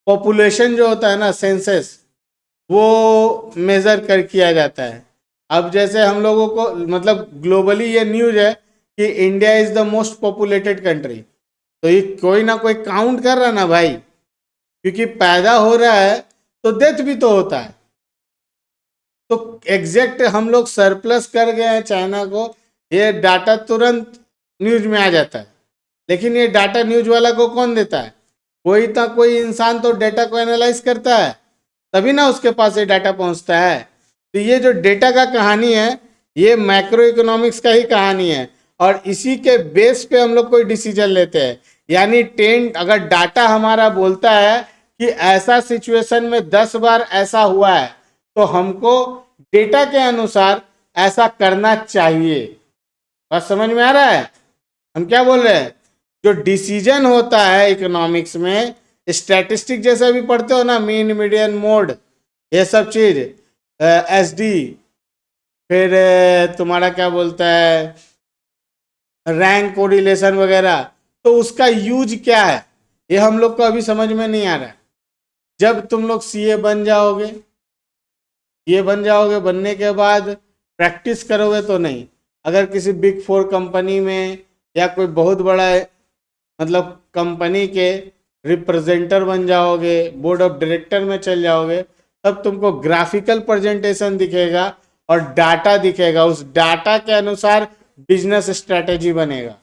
पॉपुलेशन जो होता है ना, सेंसस, वो मेजर कर किया जाता है। अब जैसे हम लोगों को मतलब ग्लोबली ये न्यूज है कि India is the most populated country, तो ये कोई ना कोई काउंट कर रहा ना भाई, क्योंकि पैदा हो रहा है तो डेथ भी तो होता है। तो एग्जैक्ट हम लोग सरप्लस कर गए हैं चाइना को, ये डाटा तुरंत न्यूज में आ जाता है। लेकिन ये डाटा न्यूज वाला को कौन देता है, कोई ना कोई इंसान तो डेटा को एनालाइज करता है, तभी ना उसके पास ये डाटा पहुंचता है। तो ये जो डेटा का कहानी है, ये मैक्रो इकोनॉमिक्स का ही कहानी है, और इसी के बेस पे हम लोग कोई डिसीजन लेते हैं। यानी अगर डाटा हमारा बोलता है कि ऐसा सिचुएशन में 10 बार ऐसा हुआ है, तो हमको डेटा के अनुसार ऐसा करना चाहिए। बात समझ में आ रहा है, हम क्या बोल रहे हैं। जो डिसीजन होता है इकोनॉमिक्स में, स्टैटिस्टिक जैसे भी पढ़ते हो ना, मीन मीडियन मोड, ये सब चीज, एसडी, फिर तुम्हारा क्या बोलता है, रैंक कोरिलेशन वगैरह, तो उसका यूज क्या है ये हम लोग को अभी समझ में नहीं आ रहा है। जब तुम लोग सीए बन जाओगे, ये बन जाओगे, बनने के बाद प्रैक्टिस करोगे तो नहीं। अगर किसी बिग 4 कंपनी में या कोई बहुत बड़ा मतलब कंपनी के रिप्रेजेंटर बन जाओगे, बोर्ड ऑफ डायरेक्टर में चल जाओगे, तब तुमको ग्राफिकल प्रेजेंटेशन दिखेगा और डाटा दिखेगा, उस डाटा के अनुसार बिजनेस स्ट्रेटेजी बनेगा।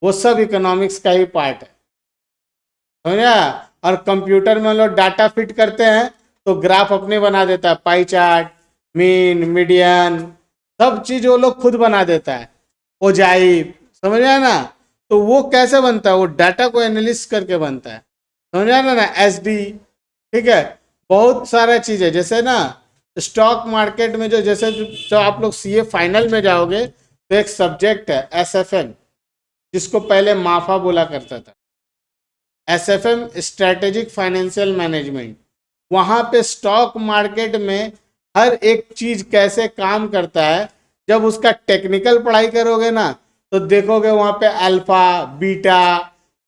वो सब इकोनॉमिक्स का ही पार्ट है, समझा। और कंप्यूटर में लोग डाटा फिट करते हैं तो ग्राफ अपने बना देता है, पाई चार्ट, मीन, मीडियन, सब चीज वो लोग खुद बना देता है, ओजाइव, समझ आया ना। तो वो कैसे बनता है, वो डाटा को एनालिसिस करके बनता है, समझ आया ना, एसडी, ठीक है। बहुत सारा चीज है, जैसे ना स्टॉक मार्केट में जो, जैसे जो आप लोग सीए फाइनल में जाओगे तो एक सब्जेक्ट है एसएफएम, जिसको पहले माफा बोला करता था, एसएफएम, स्ट्रेटेजिक फाइनेंशियल मैनेजमेंट। वहां पे स्टॉक मार्केट में हर एक चीज कैसे काम करता है, जब उसका टेक्निकल पढ़ाई करोगे ना तो देखोगे वहां पे अल्फा, बीटा,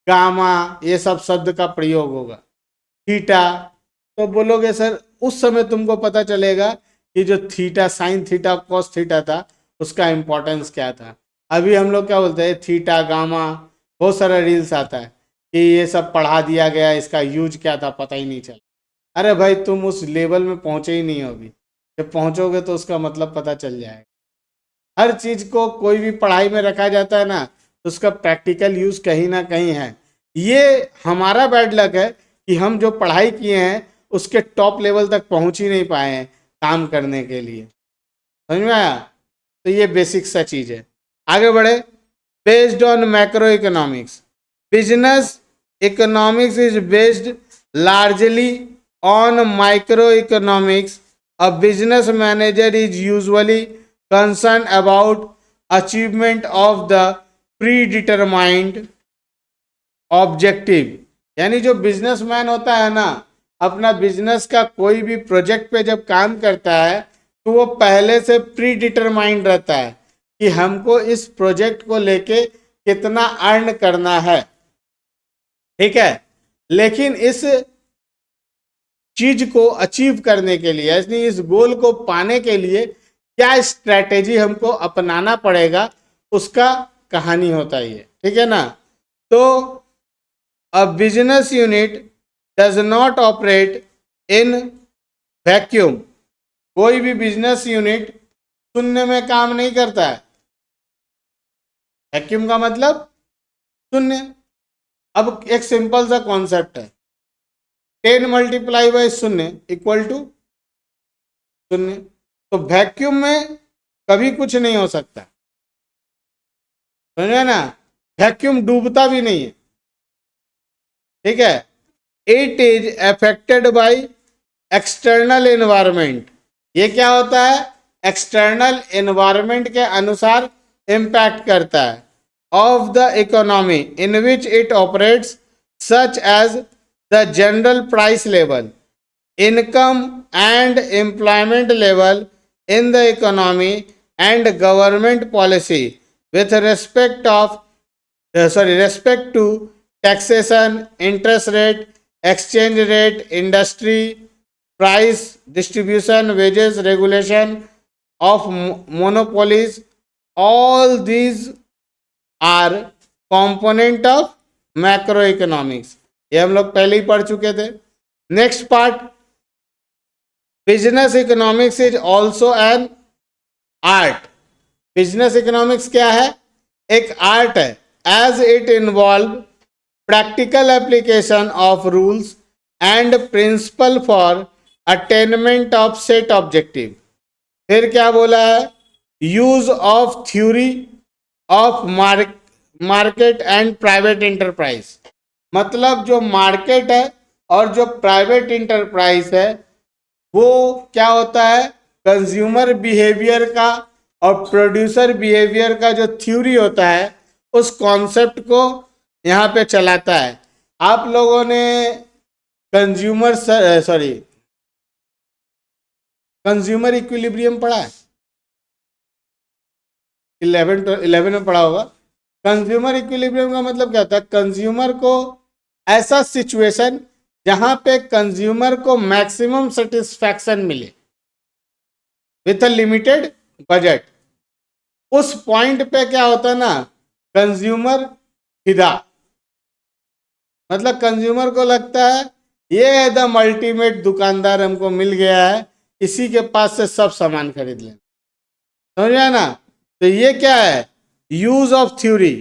गामा ये सब शब्द का प्रयोग होगा, थीटा। तो बोलोगे सर उस समय तुमको पता चलेगा कि जो theta, sine theta, cos theta था उसका इंपॉर्टेंस क्या था। अभी हम लोग क्या बोलते हैं, थीटा, गामा, बहुत सारा रील्स आता है कि ये सब पढ़ा दिया गया, इसका यूज क्या था पता ही नहीं चला। अरे भाई तुम उस लेवल में पहुंचे ही नहीं हो अभी, जब पहुंचोगे तो उसका मतलब पता चल जाएगा। हर चीज को कोई भी पढ़ाई में रखा जाता है ना तो उसका प्रैक्टिकल यूज कहीं ना कहीं है। ये हमारा बैड लक है कि हम जो पढ़ाई किए हैं उसके टॉप लेवल तक पहुंच ही नहीं पाए हैं काम करने के लिए। समझ में आया? तो ये बेसिक सा चीज है। आगे बढ़े। Based on macro economics, business economics is based largely on microeconomics. A business manager is usually concerned about achievement of the predetermined objective. यानी जो बिजनेसमैन होता है ना, अपना बिजनेस का कोई भी प्रोजेक्ट पे जब काम करता है तो वो पहले से प्री डिटरमाइंड रहता है कि हमको इस प्रोजेक्ट को लेके कितना अर्न करना है। ठीक है, लेकिन इस चीज को अचीव करने के लिए, यानी इस गोल को पाने के लिए क्या स्ट्रैटेजी हमको अपनाना पड़ेगा, उसका कहानी होता है ये। ठीक है ना? तो a business unit does not operate in vacuum. कोई भी बिजनेस यूनिट शून्य में काम नहीं करता है। वैक्यूम का मतलब शून्य। अब एक सिंपल सा कॉन्सेप्ट है, 10 मल्टीप्लाई बाई शून्य इक्वल टू शून्य। तो वैक्यूम में कभी कुछ नहीं हो सकता, समझे ना? वैक्यूम डूबता भी नहीं है। ठीक है, it is affected by external environment. ये क्या होता है? एक्सटर्नल एनवायरमेंट के अनुसार इम्पैक्ट करता है of the economy in which it operates, such as the general price level, income and employment level in the economy, and government policy with respect to taxation, interest rate, exchange rate, industry, price distribution, wages, regulation of monopolies. All these are component of macroeconomics. ये हम लोग पहले ही पढ़ चुके थे। Next part, business economics is also an art. Business economics क्या है? एक आर्ट है, as it involve practical application of rules and principle for attainment of set objective. फिर क्या बोला है? Use of theory of market and private enterprise. मतलब जो मार्केट है और जो प्राइवेट इंटरप्राइज है वो क्या होता है? कंज्यूमर बिहेवियर का और प्रोड्यूसर बिहेवियर का जो थ्योरी होता है उस कॉन्सेप्ट को यहाँ पे चलाता है। आप लोगों ने कंज्यूमर इक्विलिब्रियम पढ़ा है? 11 में पढ़ा होगा। कंज्यूमर इक्विलिब्रियम का मतलब क्या होता है? कंज्यूमर को ऐसा सिचुएशन जहां पे कंज्यूमर को मैक्सिमम सेटिस्फैक्शन मिले विथ अ लिमिटेड बजट। उस पॉइंट पे क्या होता है ना, कंज्यूमर फिदा, मतलब कंज्यूमर को लगता है ये एकदम अल्टीमेट दुकानदार हमको मिल गया है, इसी के पास से सब सामान खरीद लें। समझ में ना? तो ये क्या है? Use of theory.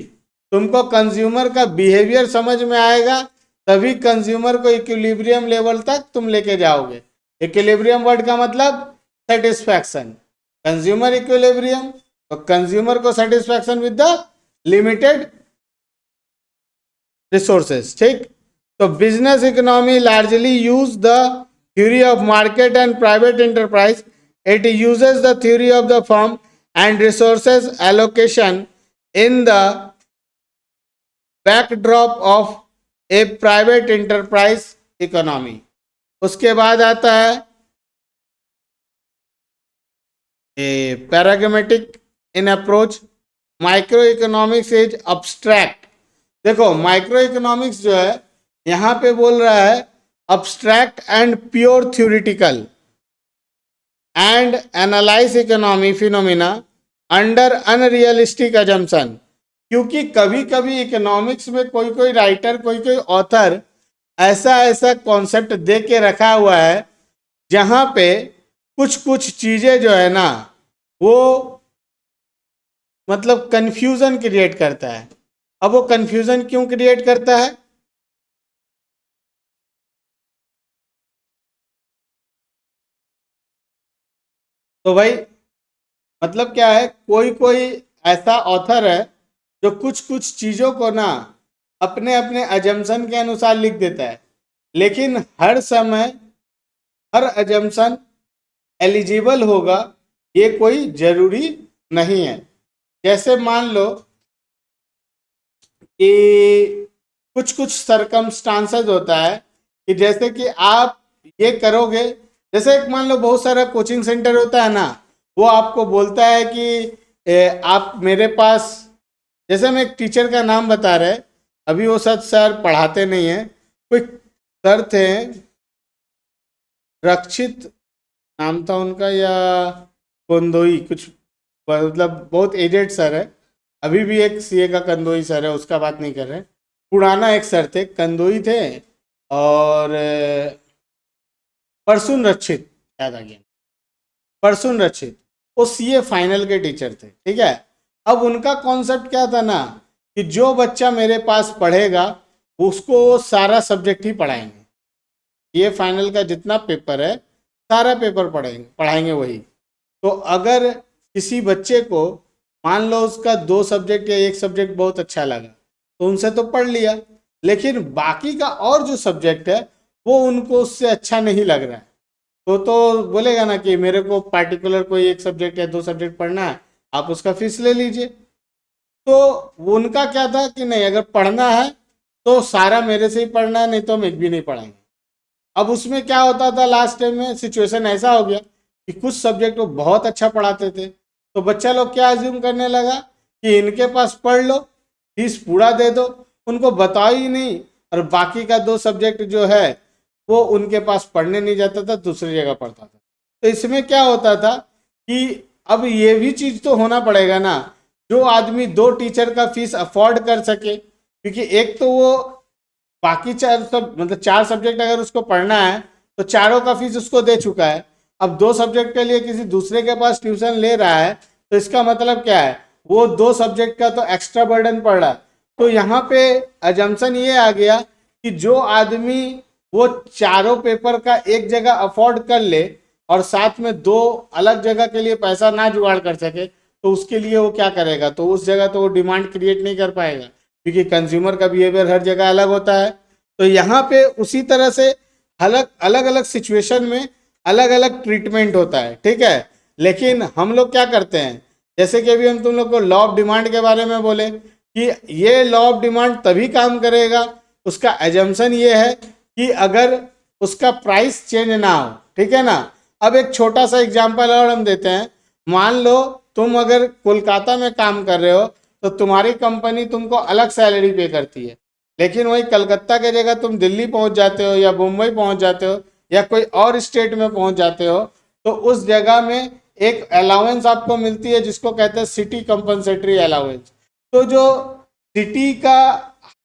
तुमको कंज्यूमर का बिहेवियर समझ में आएगा तभी कंज्यूमर को इक्विलिब्रियम लेवल तक तुम लेके जाओगे। इक्विलिब्रियम वर्ड का मतलब सेटिस्फैक्शन। कंज्यूमर इक्विलिब्रियम, तो कंज्यूमर को satisfaction with the limited resources. ठीक, तो business economy largely use the theory of market and private enterprise. It uses the theory of the firm and resources allocation in the backdrop of a private enterprise economy. उसके बाद आता है pragmatic in approach, micro economics is abstract. देखो micro economics जो है यहाँ पे बोल रहा है abstract and pure theoretical and analyse economy phenomena under unrealistic assumption. क्योंकि कभी कभी इकोनॉमिक्स में कोई कोई राइटर, कोई कोई ऑथर ऐसा ऐसा कॉन्सेप्ट दे के रखा हुआ है जहां पे कुछ कुछ चीजें जो है ना वो मतलब कंफ्यूजन क्रिएट करता है। अब वो कंफ्यूजन क्यों क्रिएट करता है? तो भाई मतलब क्या है, कोई कोई ऐसा ऑथर है जो कुछ कुछ चीजों को ना अपने अपने अजम्पशन के अनुसार लिख देता है, लेकिन हर समय हर अजम्पशन एलिजिबल होगा ये कोई जरूरी नहीं है। जैसे मान लो कि कुछ कुछ सरकमस्टांसेस होता है कि जैसे कि आप ये करोगे, जैसे एक मान लो बहुत सारा कोचिंग सेंटर होता है ना, वो आपको बोलता है कि आप मेरे पास, जैसे हम एक टीचर का नाम बता रहे, अभी वो सर पढ़ाते नहीं है, कोई सर थे, रक्षित नाम था उनका या कंदोई कुछ, मतलब बहुत एजेड सर है। अभी भी एक सीए का कंदोई सर है, उसका बात नहीं कर रहे। पुराना एक सर थे, कंदोई थे, और परसुन रक्षित, याद आ गया, परसुन रक्षित, वो सीए फाइनल के टीचर थे, ठीक है। अब उनका कॉन्सेप्ट क्या था ना कि जो बच्चा मेरे पास पढ़ेगा उसको वो सारा सब्जेक्ट ही पढ़ाएंगे, ये फाइनल का जितना पेपर है सारा पेपर पढ़ाएंगे वही। तो अगर किसी बच्चे को मान लो उसका 2 सब्जेक्ट या एक सब्जेक्ट बहुत अच्छा लगा तो उनसे तो पढ़ लिया, लेकिन बाकी का और जो सब्जेक्ट है वो उनको उससे अच्छा नहीं लग रहा है, तो बोलेगा ना कि मेरे को पार्टिकुलर कोई एक सब्जेक्ट या 2 सब्जेक्ट पढ़ना है, आप उसका फीस ले लीजिए। तो उनका क्या था कि नहीं, अगर पढ़ना है तो सारा मेरे से ही पढ़ना है, नहीं तो हम एक भी नहीं पढ़ाएंगे। अब उसमें क्या होता था, लास्ट टाइम में सिचुएशन ऐसा हो गया कि कुछ सब्जेक्ट वो बहुत अच्छा पढ़ाते थे, तो बच्चा लोग क्या अज्यूम करने लगा कि इनके पास पढ़ लो, फीस पूरा दे दो, उनको बताओ ही नहीं, और बाकी का 2 सब्जेक्ट जो है वो उनके पास पढ़ने नहीं जाता था, दूसरी जगह पढ़ता था। तो इसमें क्या होता था कि अब ये भी चीज तो होना पड़ेगा ना, जो आदमी 2 टीचर का फीस अफोर्ड कर सके, क्योंकि एक तो वो बाकी 4 सब मतलब 4 सब्जेक्ट अगर उसको पढ़ना है तो चारों का फीस उसको दे चुका है। अब 2 सब्जेक्ट के लिए किसी दूसरे के पास ट्यूशन ले रहा है तो इसका मतलब क्या है, वो 2 सब्जेक्ट का तो एक्स्ट्रा बर्डन पड़ रहा है। तो यहाँ पे अजम्पशन ये आ गया कि जो आदमी वो चारों पेपर का एक जगह अफोर्ड कर ले और साथ में 2 अलग जगह के लिए पैसा ना जुगाड़ कर सके, तो उसके लिए वो क्या करेगा, तो उस जगह तो वो डिमांड क्रिएट नहीं कर पाएगा, क्योंकि कंज्यूमर का बिहेवियर हर जगह अलग होता है। तो यहाँ पे उसी तरह से अलग अलग अलग सिचुएशन में अलग अलग ट्रीटमेंट होता है, ठीक है। लेकिन हम लोग क्या करते हैं, जैसे कि अभी हम तुम लोग को लॉ ऑफ डिमांड के बारे में बोले कि ये लॉ ऑफ डिमांड तभी काम करेगा, उसका एजम्पशन ये है कि अगर उसका प्राइस चेंज ना हो, ठीक है ना। अब एक छोटा सा एग्जांपल और हम देते हैं, मान लो तुम अगर कोलकाता में काम कर रहे हो तो तुम्हारी कंपनी तुमको अलग सैलरी पे करती है, लेकिन वही कलकत्ता के जगह तुम दिल्ली पहुंच जाते हो या मुंबई पहुंच जाते हो या कोई और स्टेट में पहुंच जाते हो, तो उस जगह में एक अलाउंस आपको मिलती है जिसको कहते हैं सिटी कंपनसेटरी अलाउंस। तो जो सिटी का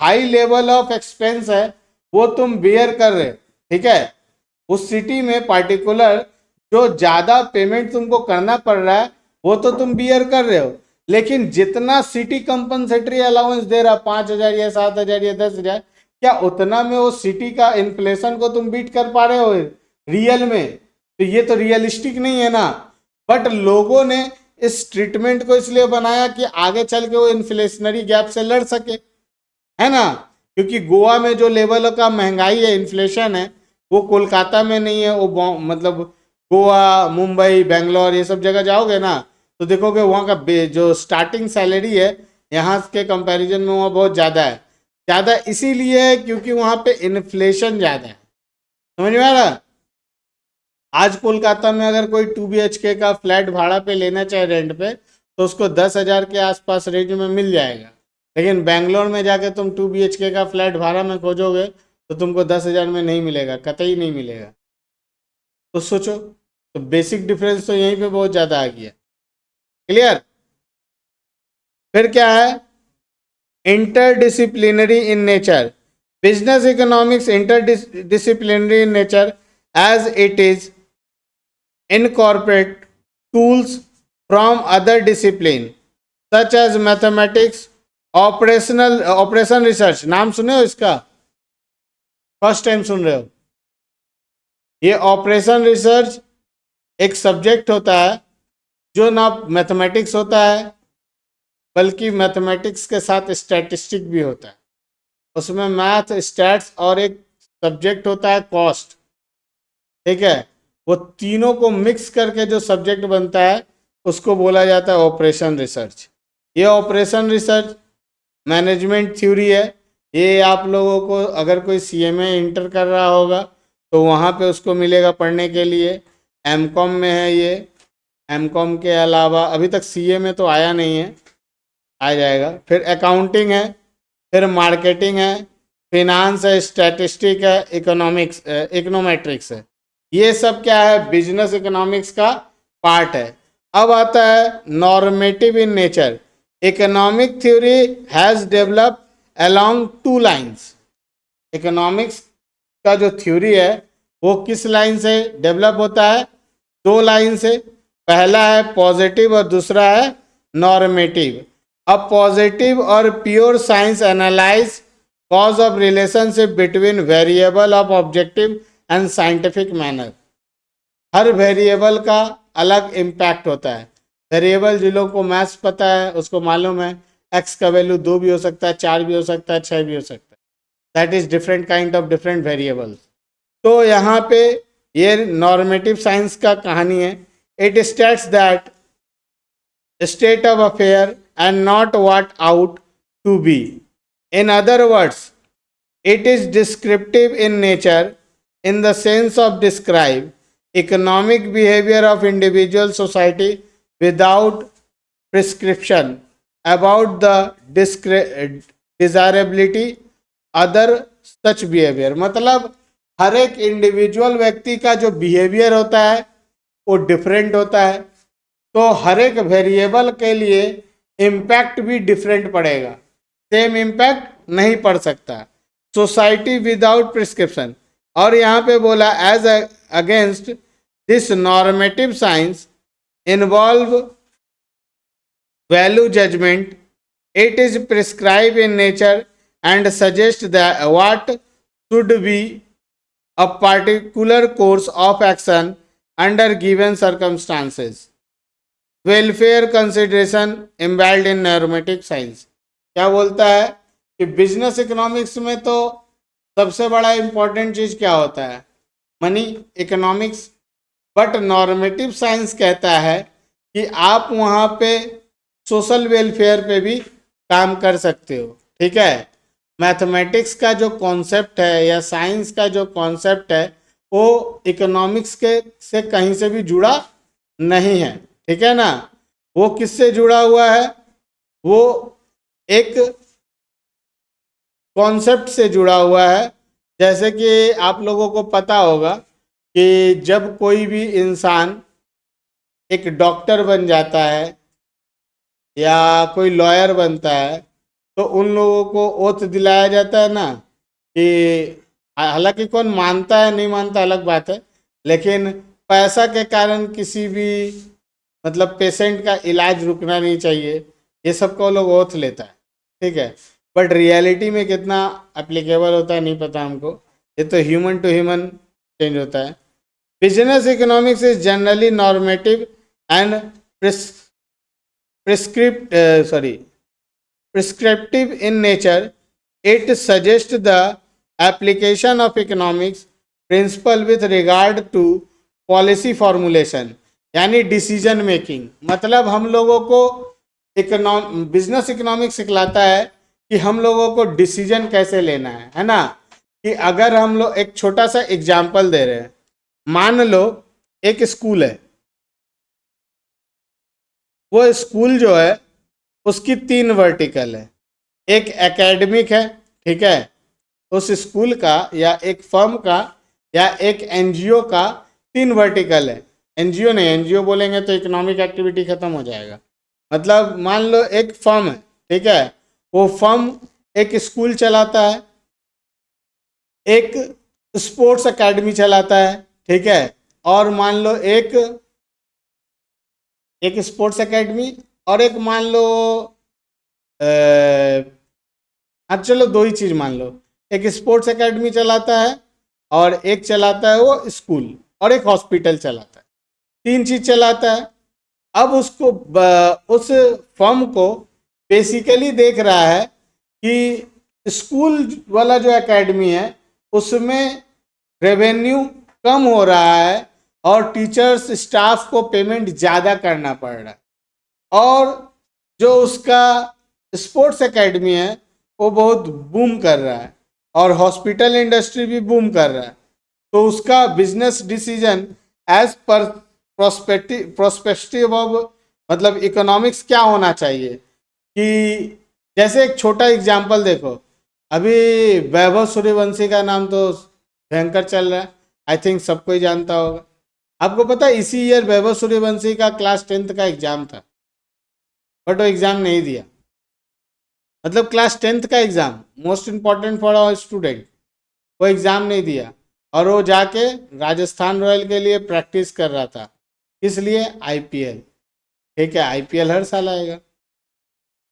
हाई लेवल ऑफ एक्सपेंस है वो तुम बियर कर रहे, ठीक है। उस सिटी में पार्टिकुलर जो ज्यादा पेमेंट तुमको करना पड़ रहा है वो तो तुम बियर कर रहे हो, लेकिन जितना सिटी कंपनसेटरी अलाउंस दे रहा 5,000 या 7,000 या 10,000, क्या उतना में वो सिटी का इन्फ्लेशन को तुम बीट कर पा रहे हो रियल में? तो ये तो रियलिस्टिक नहीं है ना। बट लोगों ने इस ट्रीटमेंट को इसलिए बनाया कि आगे चल के वो इन्फ्लेशनरी गैप से लड़ सके, है ना। क्योंकि गोवा में जो लेवल का महंगाई है, इन्फ्लेशन है, वो कोलकाता में नहीं है। वो मतलब गोवा, मुंबई, बेंगलोर ये सब जगह जाओगे ना तो देखोगे वहाँ का जो स्टार्टिंग सैलरी है यहाँ के कंपैरिजन में वहाँ बहुत ज़्यादा है। ज़्यादा इसीलिए है क्योंकि वहाँ पे इन्फ्लेशन ज़्यादा है, समझ में आ रहा। आज कोलकाता में अगर कोई 2 BHK का फ्लैट भाड़ा पे लेना चाहे रेंट पे, तो उसको 10,000 के आसपास रेंज में मिल जाएगा। लेकिन बेंगलोर में जाके तुम 2 BHK का फ्लैट भाड़ा में खोजोगे तो तुमको 10,000 में नहीं मिलेगा, कतई नहीं मिलेगा। तो सोचो, तो बेसिक डिफरेंस तो यहीं पे बहुत ज़्यादा आ गया। क्लियर? फिर क्या है? Interdisciplinary in nature. Business economics interdisciplinary in nature as it is incorporate tools from other discipline such as mathematics, operation research. नाम सुने हो इसका? फर्स्ट टाइम सुन रहे हो? ये ऑपरेशन रिसर्च एक सब्जेक्ट होता है जो ना मैथमेटिक्स होता है, बल्कि मैथमेटिक्स के साथ स्टैटिस्टिक भी होता है। उसमें मैथ, स्टैट्स और एक सब्जेक्ट होता है कॉस्ट। ठीक है, वो तीनों को मिक्स करके जो सब्जेक्ट बनता है उसको बोला जाता है ऑपरेशन रिसर्च। ये ऑपरेशन रिसर्च मैनेजमेंट थ्योरी है। ये आप लोगों को अगर कोई CMA इंटर कर रहा होगा तो वहाँ पे उसको मिलेगा पढ़ने के लिए। MCOM में है ये। MCOM के अलावा अभी तक CA में तो आया नहीं है, आ जाएगा। फिर अकाउंटिंग है, फिर मार्केटिंग है, फिनांस है, स्टैटिस्टिक है, इकोनोमेट्रिक्स है। ये सब क्या है? बिजनेस इकोनॉमिक्स का पार्ट है। अब आता है normative in nature. Economic theory has developed along 2 lines. Economics का जो थ्योरी है वो किस लाइन से डेवलप होता है? 2 लाइन से। पहला है पॉजिटिव और दूसरा है नॉर्मेटिव। अब पॉजिटिव और pure science analyse cause of relationship between variable of objective and scientific manner. Her variable का अलग इम्पैक्ट होता है। वेरिएबल जिन लोगों को मैथ्स पता है उसको मालूम है x का वैल्यू 2 भी हो सकता है, 4 भी हो सकता है, 6 भी हो सकता है। That is different kind of different variables. तो यहाँ पे ये नॉर्मेटिव साइंस का कहानी है। It states that state of affair and not what out to be. In other words, it is descriptive in nature in the sense of describe economic behavior of individual society without prescription about the desirability other such behavior। मतलब हर एक individual व्यक्ति का जो behaviour होता है वो different होता है, तो हर एक वेरिएबल के लिए इम्पैक्ट भी डिफरेंट पड़ेगा, सेम इम्पैक्ट नहीं पड़ सकता। Society without prescription. और यहाँ पे बोला as against this normative science involve value judgement, it is prescribe in nature and suggest that what should be a particular course of action under given circumstances. Welfare consideration embedded in normative science. क्या बोलता है कि business economics में तो सबसे बड़ा important चीज क्या होता है? Money, economics. But normative science कहता है कि आप वहाँ पे सोशल वेलफेयर पे भी काम कर सकते हो। ठीक है, मैथमेटिक्स का जो कॉन्सेप्ट है या साइंस का जो कॉन्सेप्ट है वो इकोनॉमिक्स के से कहीं से भी जुड़ा नहीं है। ठीक है ना? वो किससे जुड़ा हुआ है? वो एक कॉन्सेप्ट से जुड़ा हुआ है। जैसे कि आप लोगों को पता होगा कि जब कोई भी इंसान एक डॉक्टर बन जाता है या कोई लॉयर बनता है तो उन लोगों को ओथ दिलाया जाता है ना, कि हालांकि कौन मानता है नहीं मानता अलग बात है, लेकिन पैसा के कारण किसी भी मतलब पेशेंट का इलाज रुकना नहीं चाहिए, ये सब को लोग ओथ लेता है। ठीक है, बट रियलिटी में कितना एप्लीकेबल होता है नहीं पता हमको, ये तो ह्यूमन टू ह्यूमन चेंज होता है। Business economics is generally normative and prescriptive in nature. It suggests the application of economics principle with regard to policy formulation, यानी डिसीजन मेकिंग। मतलब हम लोगों को बिजनेस इकोनॉमिक्स सिखलाता है कि हम लोगों को डिसीजन कैसे लेना है ना। कि अगर हम लोग एक छोटा सा एग्जाम्पल दे रहे हैं, मान लो एक स्कूल है, वो स्कूल जो है उसकी 3 वर्टिकल है। एक एकेडमिक है, ठीक है, उस स्कूल का या एक फर्म का या एक एनजीओ का 3 वर्टिकल है। एनजीओ नहीं, एनजीओ बोलेंगे तो इकोनॉमिक एक्टिविटी खत्म हो जाएगा। मतलब मान लो एक फर्म है, ठीक है, वो फर्म एक स्कूल चलाता है, एक स्पोर्ट्स एकेडमी चलाता है, ठीक है, और मान लो एक स्पोर्ट्स एकेडमी और एक मान लो अब चलो 2 ही चीज मान लो, एक स्पोर्ट्स एकेडमी चलाता है और एक चलाता है वो स्कूल, और एक हॉस्पिटल चलाता है, 3 चीज चलाता है। अब उसको उस फर्म को बेसिकली देख रहा है कि स्कूल वाला जो एकेडमी है उसमें रेवेन्यू कम हो रहा है और टीचर्स स्टाफ को पेमेंट ज़्यादा करना पड़ रहा है, और जो उसका स्पोर्ट्स एकेडमी है वो बहुत बूम कर रहा है और हॉस्पिटल इंडस्ट्री भी बूम कर रहा है। तो उसका business decision as per prospective ऑफ मतलब इकोनॉमिक्स क्या होना चाहिए कि जैसे एक छोटा एग्जांपल देखो, अभी वैभव सूर्यवंशी का नाम तो भयंकर चल रहा है, आई थिंक सबको ही जानता होगा। आपको पता है इसी ईयर वैभव सूर्यवंशी का क्लास 10th का एग्जाम था, बट वो एग्जाम नहीं दिया। मतलब क्लास 10th का exam most important for our student, वो एग्जाम नहीं दिया और वो जाके राजस्थान रॉयल के लिए प्रैक्टिस कर रहा था। किस लिए? आईपीएल। ठीक है, आईपीएल हर साल आएगा,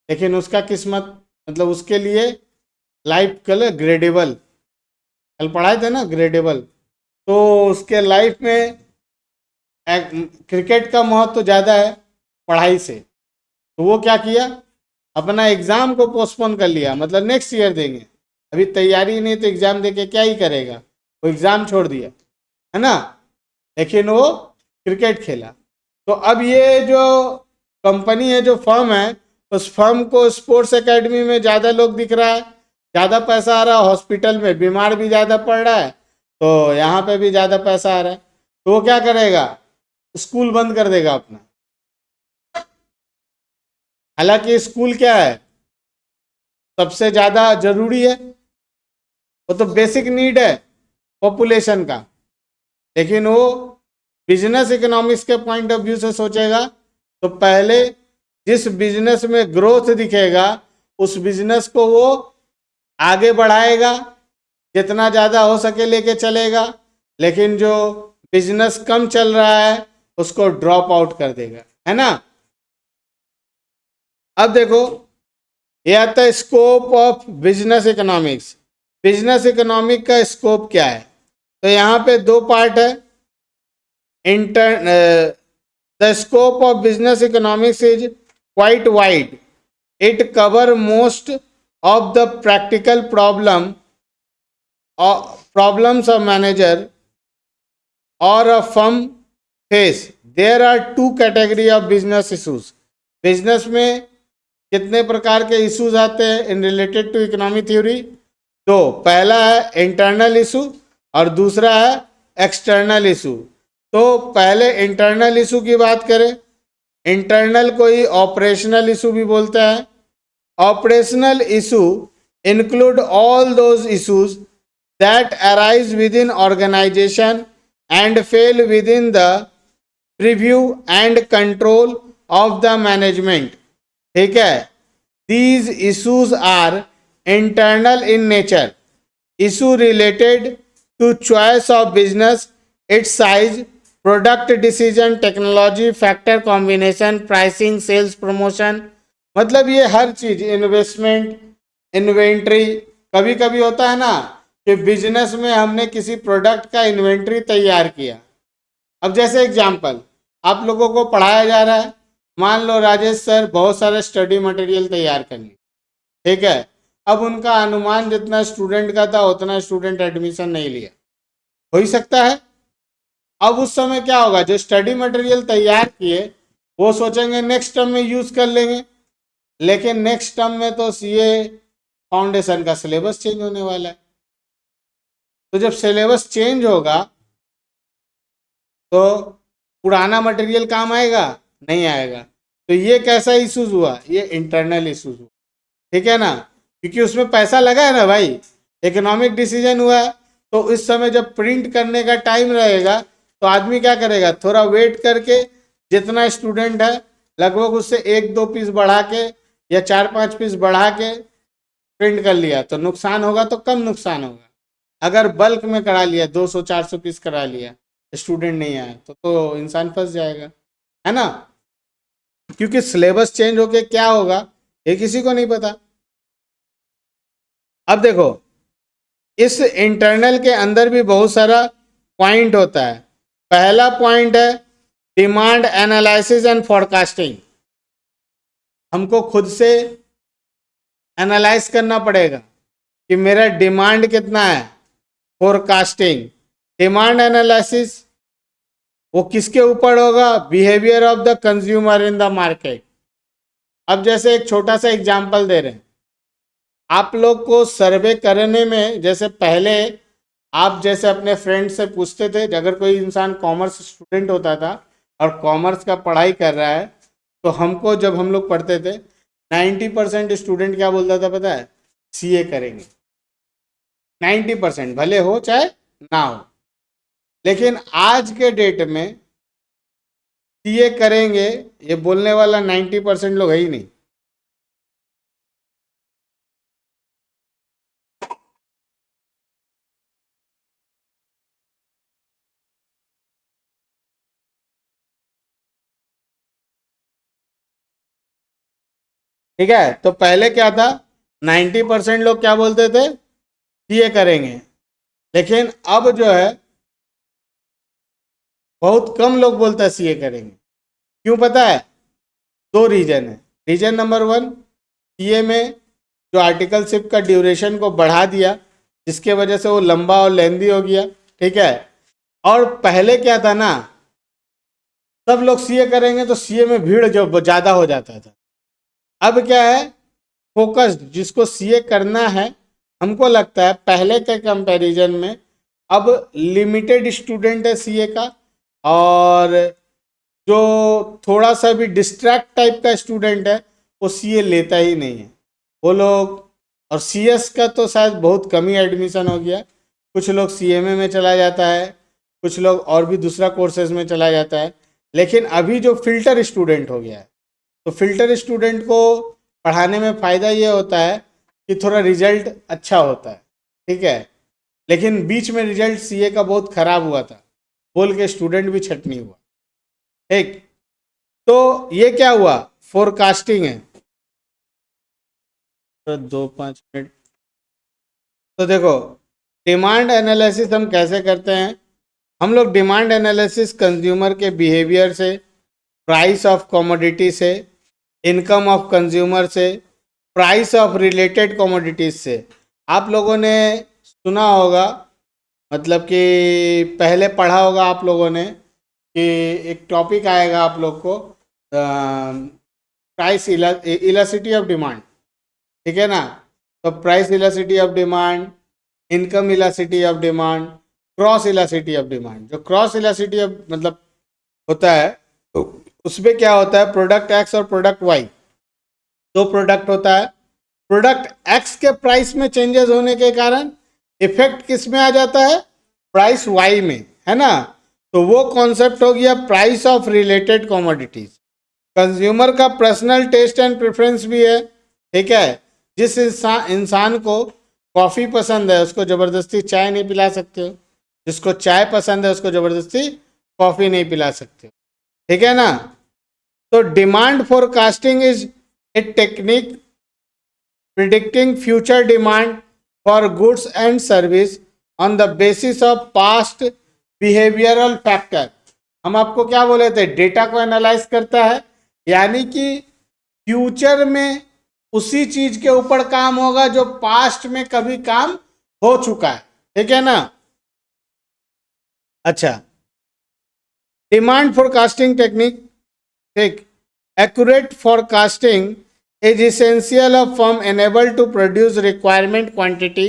लेकिन उसका किस्मत मतलब उसके लिए लाइफ कल ग्रेडेबल, कल पढ़ाए थे ना ग्रेडेबल, तो उसके लाइफ में क्रिकेट का महत्व तो ज़्यादा है पढ़ाई से। तो वो क्या किया, अपना एग्ज़ाम को पोस्टपोन कर लिया, मतलब नेक्स्ट ईयर देंगे, अभी तैयारी नहीं तो एग्ज़ाम दे के क्या ही करेगा, वो एग्ज़ाम छोड़ दिया, है ना, लेकिन वो क्रिकेट खेला। तो अब ये जो कंपनी है, जो फर्म है, उस फर्म को स्पोर्ट्स एकेडमी में ज़्यादा लोग दिख रहा है, ज़्यादा पैसा आ रहा है, हॉस्पिटल में बीमार भी ज़्यादा पड़ रहा है, तो यहाँ पे भी ज़्यादा पैसा आ रहा है, तो वो क्या करेगा, स्कूल बंद कर देगा अपना। हालांकि स्कूल क्या है, सबसे ज़्यादा जरूरी है, वो तो बेसिक नीड है पॉपुलेशन का, लेकिन वो बिजनेस इकोनॉमिक्स के पॉइंट ऑफ व्यू से सोचेगा तो पहले जिस बिजनेस में ग्रोथ दिखेगा उस बिजनेस को वो आगे बढ़ाएगा, जितना ज़्यादा हो सके लेके चलेगा, लेकिन जो बिजनेस कम चल रहा है उसको ड्रॉप आउट कर देगा, है ना। अब देखो ये आता है scope of business economics. Business economic का स्कोप क्या है, तो यहाँ पे 2 पार्ट है। The scope of business economics is quite wide. It covers most of the practical problems a manager or a firm face. There are 2 categories of business issues. Business में कितने प्रकार के इश्यूज आते हैं in related to economic theory? तो पहला है internal issue और दूसरा है एक्सटर्नल इशू। तो पहले इंटरनल इशू की बात करें, इंटरनल को ही ऑपरेशनल इशू भी बोलता है। Operational issue include all those issues that arise within organisation and fail within the preview and control of the management. ठीक है, these issues are internal in nature. Issue related to choice of business, its size, product decision, technology, factor combination, pricing, sales promotion, मतलब ये हर चीज, investment, inventory. कभी कभी होता है ना कि बिजनेस में हमने किसी प्रोडक्ट का इन्वेंट्री तैयार किया। अब जैसे एग्जांपल आप लोगों को पढ़ाया जा रहा है, मान लो राजेश सर बहुत सारे स्टडी मटेरियल तैयार करने, ठीक है, अब उनका अनुमान जितना स्टूडेंट का था उतना स्टूडेंट एडमिशन नहीं लिया, हो ही सकता है। अब उस समय क्या होगा, जो स्टडी मटेरियल तैयार किए वो सोचेंगे नेक्स्ट टर्म में यूज कर लेंगे, लेकिन नेक्स्ट टर्म में तो सीए फाउंडेशन का सिलेबस चेंज होने वाला है। तो जब सिलेबस चेंज होगा तो पुराना मटेरियल काम आएगा? नहीं आएगा। तो ये कैसा इशूज हुआ? ये इंटरनल इशूज हुआ, ठीक है ना, क्योंकि उसमें पैसा लगा है ना भाई, इकोनॉमिक डिसीजन हुआ है। तो इस समय जब प्रिंट करने का टाइम रहेगा तो आदमी क्या करेगा, थोड़ा वेट करके जितना स्टूडेंट है लगभग उससे 1-2 पीस बढ़ा के या 4-5 पीस बढ़ा के प्रिंट कर लिया, तो नुकसान होगा तो कम नुकसान होगा। अगर बल्क में करा लिया, 200-400 पीस करा लिया, स्टूडेंट नहीं आया तो इंसान फंस जाएगा, है ना, क्योंकि सिलेबस चेंज होके क्या होगा ये किसी को नहीं पता। अब देखो, इस इंटरनल के अंदर भी बहुत सारा पॉइंट होता है। पहला पॉइंट है डिमांड एनालिसिस एंड फोरकास्टिंग। हमको खुद से एनालाइज करना पड़ेगा कि मेरा डिमांड कितना है। फोरकास्टिंग, डिमांड एनालिसिस वो किसके ऊपर होगा? Behaviour of the consumer in the market. अब जैसे एक छोटा सा एग्जांपल दे रहे हैं, आप लोग को सर्वे करने में, जैसे पहले आप जैसे अपने फ्रेंड से पूछते थे, अगर कोई इंसान कॉमर्स स्टूडेंट होता था और कॉमर्स का पढ़ाई कर रहा है, तो हमको जब हम लोग पढ़ते थे 90% स्टूडेंट क्या बोलता था पता है? सीए करेंगे। 90% भले हो चाहे ना हो। लेकिन आज के डेट में सीए करेंगे ये बोलने वाला 90% लोग है ही नहीं। ठीक है, तो पहले क्या था, 90% लोग क्या बोलते थे? सीए करेंगे। लेकिन अब जो है बहुत कम लोग बोलते हैं सीए करेंगे। क्यों पता है? दो रीजन है। रीजन नंबर 1, सीए में जो आर्टिकलशिप का ड्यूरेशन को बढ़ा दिया, जिसके वजह से वो लंबा और लेंदी हो गया, ठीक है। और पहले क्या था ना, सब लोग सीए करेंगे तो सीए में भीड़ जो ज़्यादा हो जाता था। अब क्या है, फोकस्ड जिसको सीए करना है, हमको लगता है पहले के कंपैरिजन में अब लिमिटेड स्टूडेंट है सीए का, और जो थोड़ा सा भी डिस्ट्रैक्ट टाइप का स्टूडेंट है वो सीए लेता ही नहीं है वो लोग। और सीएस का तो शायद बहुत कम ही एडमिशन हो गया, कुछ लोग सीएमए में चला जाता है, कुछ लोग और भी दूसरा कोर्सेज में चला जाता है। लेकिन अभी जो फिल्टर स्टूडेंट हो गया है, तो फिल्टर स्टूडेंट को पढ़ाने में फ़ायदा ये होता है कि थोड़ा रिजल्ट अच्छा होता है, ठीक है। लेकिन बीच में रिजल्ट सीए का बहुत ख़राब हुआ था बोल के स्टूडेंट भी छटनी हुआ, ठीक। तो ये क्या हुआ, फोरकास्टिंग है। तो 2-5 मिनट, तो देखो डिमांड एनालिसिस हम कैसे करते हैं। हम लोग डिमांड एनालिसिस कंज्यूमर के बिहेवियर से, प्राइस ऑफ कमोडिटी से, इनकम ऑफ कंज्यूमर से, प्राइस ऑफ रिलेटेड कमोडिटीज से। आप लोगों ने सुना होगा, मतलब कि पहले पढ़ा होगा आप लोगों ने कि एक टॉपिक आएगा आप लोग को, प्राइस इलास्टिसिटी ऑफ डिमांड, ठीक है ना। तो price elasticity of demand, income elasticity of demand, cross elasticity of demand. जो क्रॉस इलास्टिसिटी ऑफ मतलब होता है, तो उसमें क्या होता है, प्रोडक्ट एक्स और प्रोडक्ट वाई, दो प्रोडक्ट होता है। प्रोडक्ट एक्स के प्राइस में चेंजेस होने के कारण इफेक्ट किस में आ जाता है, प्राइस वाई में, है ना। तो वो कॉन्सेप्ट हो गया price of related commodities. Consumer का पर्सनल टेस्ट एंड प्रेफरेंस भी है, ठीक है। जिस इंसान को कॉफ़ी पसंद है उसको ज़बरदस्ती चाय नहीं पिला सकते हो, जिसको चाय पसंद है उसको ज़बरदस्ती कॉफ़ी नहीं पिला सकते हो, ठीक है ना। तो demand forecasting is a technique predicting future demand for goods and service on the basis of past behavioral factor। हम आपको क्या बोले थे, डेटा को एनालाइज करता है, यानी कि फ्यूचर में उसी चीज के ऊपर काम होगा जो पास्ट में कभी काम हो चुका है, ठीक है ना। अच्छा, डिमांड फोरकास्टिंग टेक्निक, ठीक। Accurate forecasting is essential of firm enable to produce requirement quantity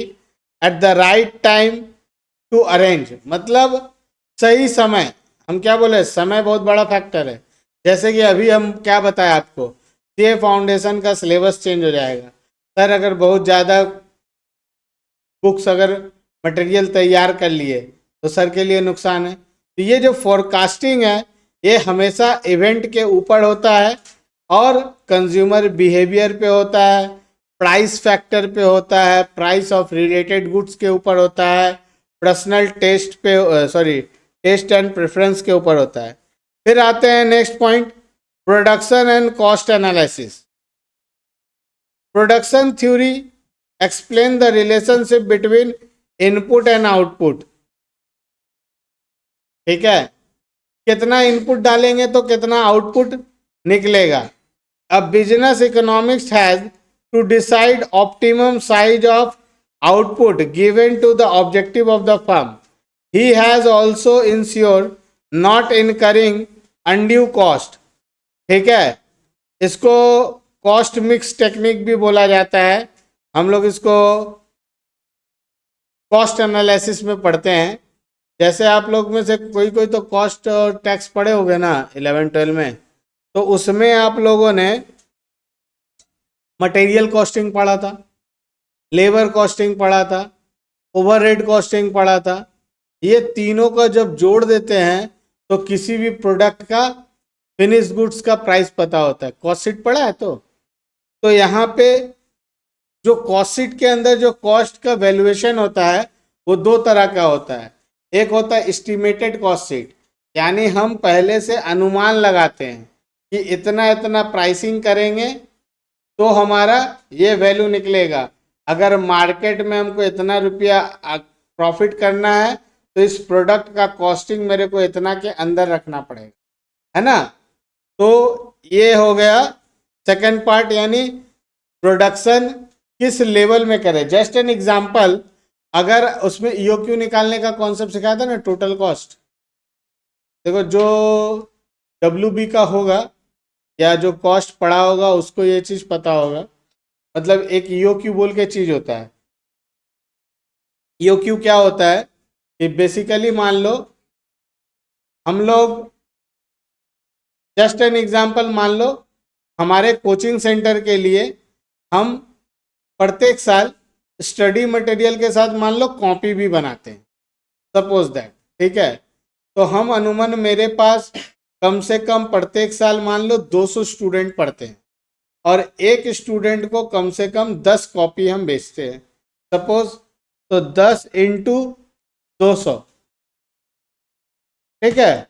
at the right time to arrange। मतलब सही समय, हम क्या बोले, समय बहुत बड़ा फैक्टर है। जैसे कि अभी हम क्या बताएं आपको, सीए फाउंडेशन का सिलेबस चेंज हो जाएगा। सर अगर बहुत ज़्यादा बुक्स अगर मटेरियल तैयार कर लिए तो सर के लिए नुकसान है। तो ये जो फोरकास्टिंग है ये हमेशा इवेंट के ऊपर होता है और कंज्यूमर बिहेवियर पे होता है, प्राइस फैक्टर पे होता है, प्राइस ऑफ रिलेटेड गुड्स के ऊपर होता है, पर्सनल टेस्ट पे टेस्ट एंड प्रेफरेंस के ऊपर होता है। फिर आते हैं next point, production and cost analysis. Production theory explain the relationship between input and output. ठीक है, कितना इनपुट डालेंगे तो कितना आउटपुट निकलेगा। अब business economics has to decide optimum size of output given to the objective of the firm. He has also ensure not incurring undue cost. ठीक है, इसको कॉस्ट मिक्स टेक्निक भी बोला जाता है। हम लोग इसको कॉस्ट एनालिसिस में पढ़ते हैं। जैसे आप लोग में से कोई कोई तो कॉस्ट और टैक्स पढ़े होंगे ना 11-12 में, तो उसमें आप लोगों ने मटेरियल कॉस्टिंग पढ़ा था, लेबर कॉस्टिंग पढ़ा था, ओवरहेड कॉस्टिंग पढ़ा था। ये तीनों का जब जोड़ देते हैं तो किसी भी प्रोडक्ट का फिनिश गुड्स का प्राइस पता होता है। कॉस्ट शीट पढ़ा है तो यहाँ पे जो कॉस्ट शीट के अंदर जो कॉस्ट का वैल्यूएशन होता है वो दो तरह का होता है। एक होता है एस्टिमेटेड कॉस्ट शीट, यानी हम पहले से अनुमान लगाते हैं कि इतना इतना प्राइसिंग करेंगे तो हमारा ये वैल्यू निकलेगा। अगर मार्केट में हमको इतना रुपया प्रॉफिट करना है तो इस प्रोडक्ट का कॉस्टिंग मेरे को इतना के अंदर रखना पड़ेगा, है ना। तो ये हो गया सेकंड पार्ट, यानी प्रोडक्शन किस लेवल में करें। जस्ट एन एग्जांपल, अगर उसमें ईओक्यू निकालने का कॉन्सेप्ट सिखाया था ना, टोटल कॉस्ट। देखो जो डब्ल्यूबी का होगा या जो कॉस्ट पढ़ा होगा उसको ये चीज़ पता होगा। मतलब एक ईओक्यू बोल के चीज़ होता है। ईओक्यू क्या होता है कि बेसिकली मान लो हम लोग, जस्ट एन एग्जांपल मान लो, हमारे कोचिंग सेंटर के लिए हम प्रत्येक साल स्टडी मटेरियल के साथ मान लो कॉपी भी बनाते हैं, सपोज दैट। ठीक है, तो हम अनुमान मेरे पास कम से कम प्रत्येक साल मान लो 200 स्टूडेंट पढ़ते हैं और एक स्टूडेंट को कम से कम 10 कॉपी हम बेचते हैं सपोज। तो 10 इंटू 200, ठीक है,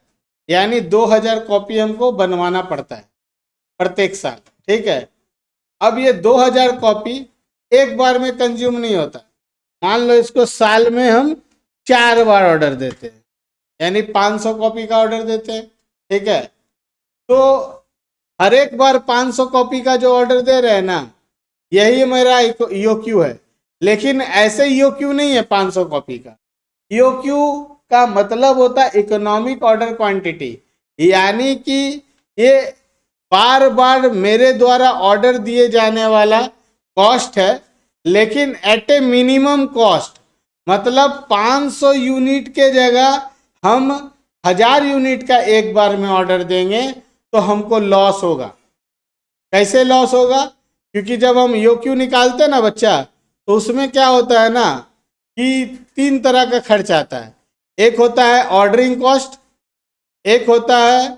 यानी 2000 कॉपी हमको बनवाना पड़ता है प्रत्येक साल। ठीक है, अब ये 2000 कॉपी एक बार में कंज्यूम नहीं होता। मान लो इसको साल में हम 4 बार ऑर्डर देते हैं, यानी 500 कॉपी का ऑर्डर देते हैं। ठीक है, तो हर एक बार 500 कॉपी का जो ऑर्डर दे रहे हैं ना, यही मेरा ईओक्यू है। लेकिन ऐसे ईओक्यू नहीं है 500 कॉपी का। ईओक्यू का मतलब होता है इकोनॉमिक ऑर्डर क्वांटिटी, यानी कि ये बार बार मेरे द्वारा ऑर्डर दिए जाने वाला कॉस्ट है, लेकिन एट ए मिनिमम कॉस्ट। मतलब 500 यूनिट के जगह हम 1000 यूनिट का एक बार में ऑर्डर देंगे तो हमको लॉस होगा। कैसे लॉस होगा? क्योंकि जब हम ईओक्यू निकालते हैं ना बच्चा, तो उसमें क्या होता है ना कि 3 तरह का खर्च आता है। एक होता है ऑर्डरिंग कॉस्ट, एक होता है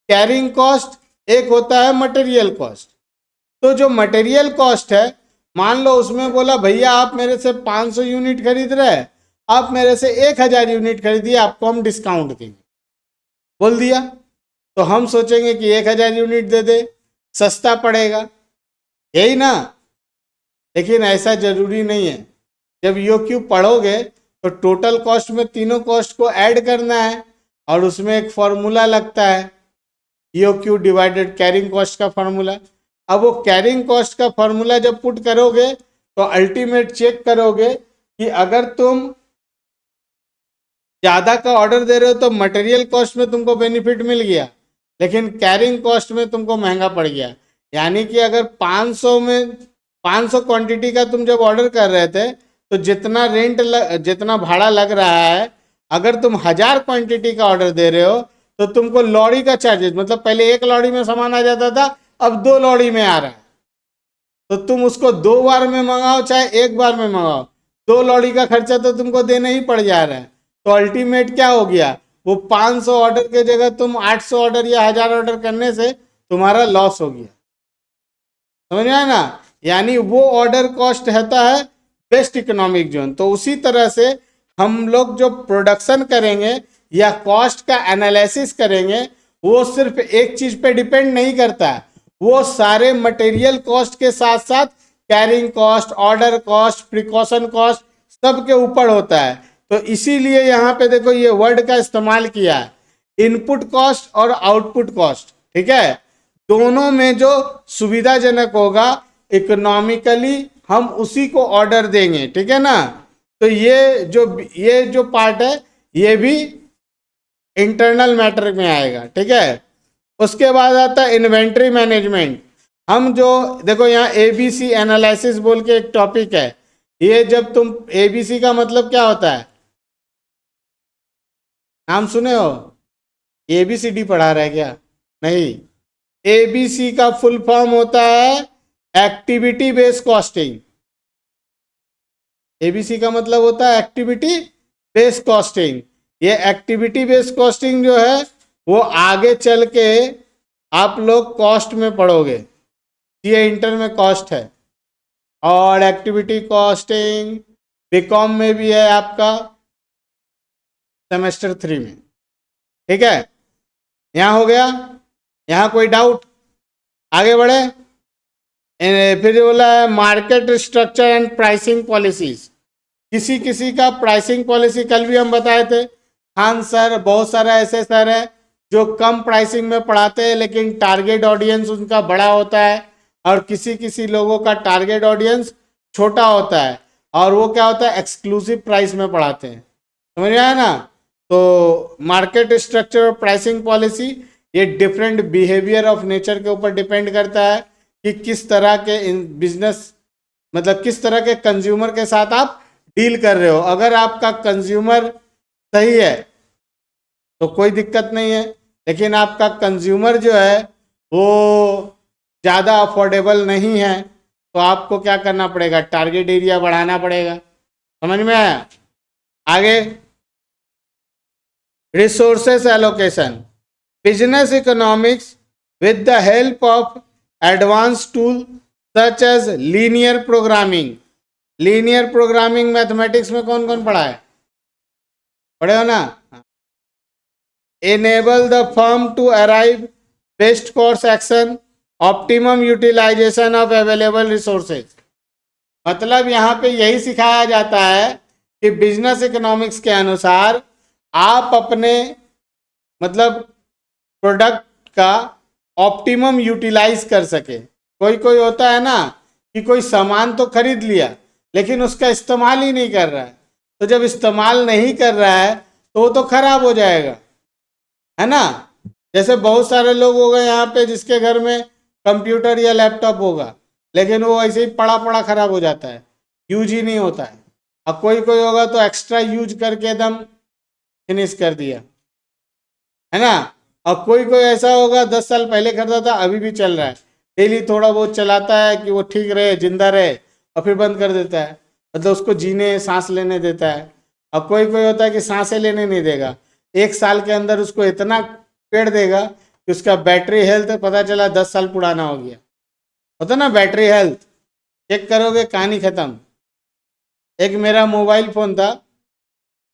कैरिंग कॉस्ट, एक होता है मटेरियल कॉस्ट। तो जो मटेरियल कॉस्ट है, मान लो उसमें बोला भैया आप मेरे से 500 यूनिट खरीद रहे हैं, आप मेरे से 1000 यूनिट खरीदिए, आपको हम डिस्काउंट देंगे, बोल दिया। तो हम सोचेंगे कि 1000 यूनिट दे दे, सस्ता पड़ेगा, यही ना। लेकिन ऐसा जरूरी नहीं है। जब ईओक्यू पढ़ोगे तो टोटल कॉस्ट में तीनों कॉस्ट को ऐड करना है और उसमें एक फॉर्मूला लगता है, ईओक्यू डिवाइडेड कैरिंग कॉस्ट का फॉर्मूला। अब वो कैरिंग कॉस्ट का फॉर्मूला जब पुट करोगे तो अल्टीमेट चेक करोगे कि अगर तुम ज़्यादा का ऑर्डर दे रहे हो तो मटेरियल कॉस्ट में तुमको बेनिफिट मिल गया, लेकिन कैरिंग कॉस्ट में तुमको महंगा पड़ गया। यानी कि अगर 500 क्वांटिटी का तुम जब ऑर्डर कर रहे थे तो जितना भाड़ा लग रहा है अगर तुम 1000 क्वांटिटी का ऑर्डर दे रहे हो तो तुमको लॉरी का चार्जेस, मतलब पहले एक लॉरी में सामान आ जाता था, अब 2 लॉरी में आ रहा है, तो तुम उसको 2 बार में मंगाओ चाहे एक बार में मंगाओ, 2 लॉरी का खर्चा तो तुमको देना ही पड़ जा रहा है। तो अल्टीमेट क्या हो गया, वो 500 ऑर्डर के जगह तुम 800 ऑर्डर या 1000 ऑर्डर करने से तुम्हारा लॉस हो गया। समझ में आया ना, यानी वो ऑर्डर कॉस्ट रहता है बेस्ट इकोनॉमिक जोन। तो उसी तरह से हम लोग जो प्रोडक्शन करेंगे या कॉस्ट का एनालिसिस करेंगे, वो सिर्फ एक चीज पे डिपेंड नहीं करता है, वो सारे मटेरियल कॉस्ट के साथ साथ carrying cost, order cost, precaution cost सब के ऊपर होता है। तो इसीलिए यहाँ पे देखो ये वर्ड का इस्तेमाल किया है, इनपुट कॉस्ट और आउटपुट कॉस्ट। ठीक है, दोनों में जो सुविधाजनक होगा इकोनॉमिकली हम उसी को ऑर्डर देंगे। ठीक है ना, तो ये जो पार्ट है ये भी इंटरनल मैटर में आएगा। ठीक है, उसके बाद आता है इन्वेंट्री मैनेजमेंट। हम जो देखो यहाँ एबीसी एनालिसिस बोल के एक टॉपिक है, ये जब तुम एबीसी का मतलब क्या होता है, नाम सुने हो, एबीसीडी पढ़ा रहा है क्या, नहीं, एबीसी का फुल फॉर्म होता है एक्टिविटी बेस्ड कॉस्टिंग। एबीसी का मतलब होता है एक्टिविटी बेस्ड कॉस्टिंग। ये एक्टिविटी बेस्ड कॉस्टिंग जो है वो आगे चल के आप लोग कॉस्ट में पढ़ोगे, ये इंटर में कॉस्ट है, और एक्टिविटी कॉस्टिंग बीकॉम में भी है आपका सेमेस्टर 3 में। ठीक है, यहाँ हो गया, यहाँ कोई डाउट, आगे बढ़े। फिर बोला है market structure and pricing policies. किसी किसी का प्राइसिंग पॉलिसी कल भी हम बताए थे, खान सर, बहुत सारा ऐसे सर है जो कम प्राइसिंग में पढ़ाते हैं लेकिन टारगेट ऑडियंस उनका बड़ा होता है, और किसी किसी लोगों का टारगेट ऑडियंस छोटा होता है और वो क्या होता है एक्सक्लूसिव प्राइस में पढ़ाते हैं। समझ में आया ना, तो मार्केट स्ट्रक्चर और प्राइसिंग पॉलिसी ये डिफरेंट बिहेवियर ऑफ नेचर के ऊपर डिपेंड करता है कि किस तरह के बिजनेस, मतलब किस तरह के कंज्यूमर के साथ आप डील कर रहे हो। अगर आपका कंज्यूमर सही है तो कोई दिक्कत नहीं है, लेकिन आपका कंज्यूमर जो है वो ज़्यादा अफोर्डेबल नहीं है तो आपको क्या करना पड़ेगा, टारगेट एरिया बढ़ाना पड़ेगा। समझ में आया, आगे resources allocation, business economics with the help of advanced tool such as linear programming। Linear programming mathematics में कौन कौन पढ़ा है, पढ़े हो ना। enable the firm to arrive best course action, optimum utilization of available resources। मतलब यहाँ पे यही सिखाया जाता है कि बिजनेस इकोनॉमिक्स के अनुसार आप अपने मतलब प्रोडक्ट का ऑप्टिमम यूटिलाइज कर सके। कोई कोई होता है ना कि कोई सामान तो खरीद लिया लेकिन उसका इस्तेमाल ही नहीं कर रहा है, तो जब इस्तेमाल नहीं कर रहा है तो वो तो खराब हो जाएगा, है ना। जैसे बहुत सारे लोग हो गए यहाँ पे जिसके घर में कंप्यूटर या लैपटॉप होगा लेकिन वो ऐसे ही पड़ा पड़ा खराब हो जाता है, यूज ही नहीं होता है। और कोई कोई होगा तो एक्स्ट्रा यूज करके एकदम फिनिश कर दिया, है ना। और कोई कोई ऐसा होगा 10 साल पहले खरीदा था अभी भी चल रहा है, डेली थोड़ा बहुत चलाता है कि वो ठीक रहे, जिंदा रहे, और फिर बंद कर देता है, मतलब उसको जीने सांस लेने देता है। और कोई कोई होता है कि सांसें लेने नहीं देगा, 1 साल के अंदर उसको इतना पेड़ देगा कि उसका बैटरी हेल्थ पता चला 10 साल पुराना हो गया। होता ना बैटरी हेल्थ, चेक करोगे कहानी खत्म। एक मेरा मोबाइल फ़ोन था,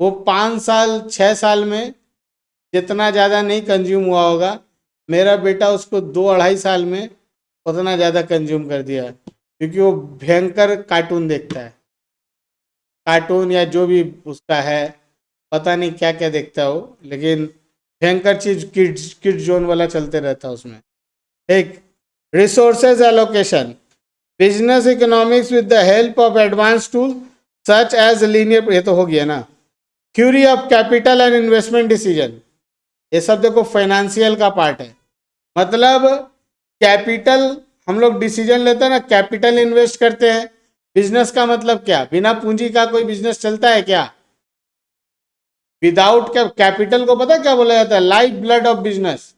वो 5 साल 6 साल में जितना ज़्यादा नहीं कंज्यूम हुआ होगा, मेरा बेटा उसको 2 अढ़ाई साल में उतना ज़्यादा कंज्यूम कर दिया, क्योंकि वो भयंकर कार्टून देखता है, कार्टून या जो भी उसका है, पता नहीं क्या क्या देखता है वो, लेकिन भयंकर चीज किड्स जोन वाला चलते रहता है उसमें। एक resources allocation, business economics with the help of advance tool such as linear, ये तो हो गया ना। Theory of capital and investment decision, ये सब देखो फाइनेंशियल का पार्ट है। मतलब कैपिटल हम लोग डिसीजन लेते हैं ना, कैपिटल इन्वेस्ट करते हैं। बिजनेस का मतलब क्या, बिना पूंजी का कोई बिजनेस चलता है क्या, विदाउट कैपिटल को पता क्या बोला जाता है? Life blood of business.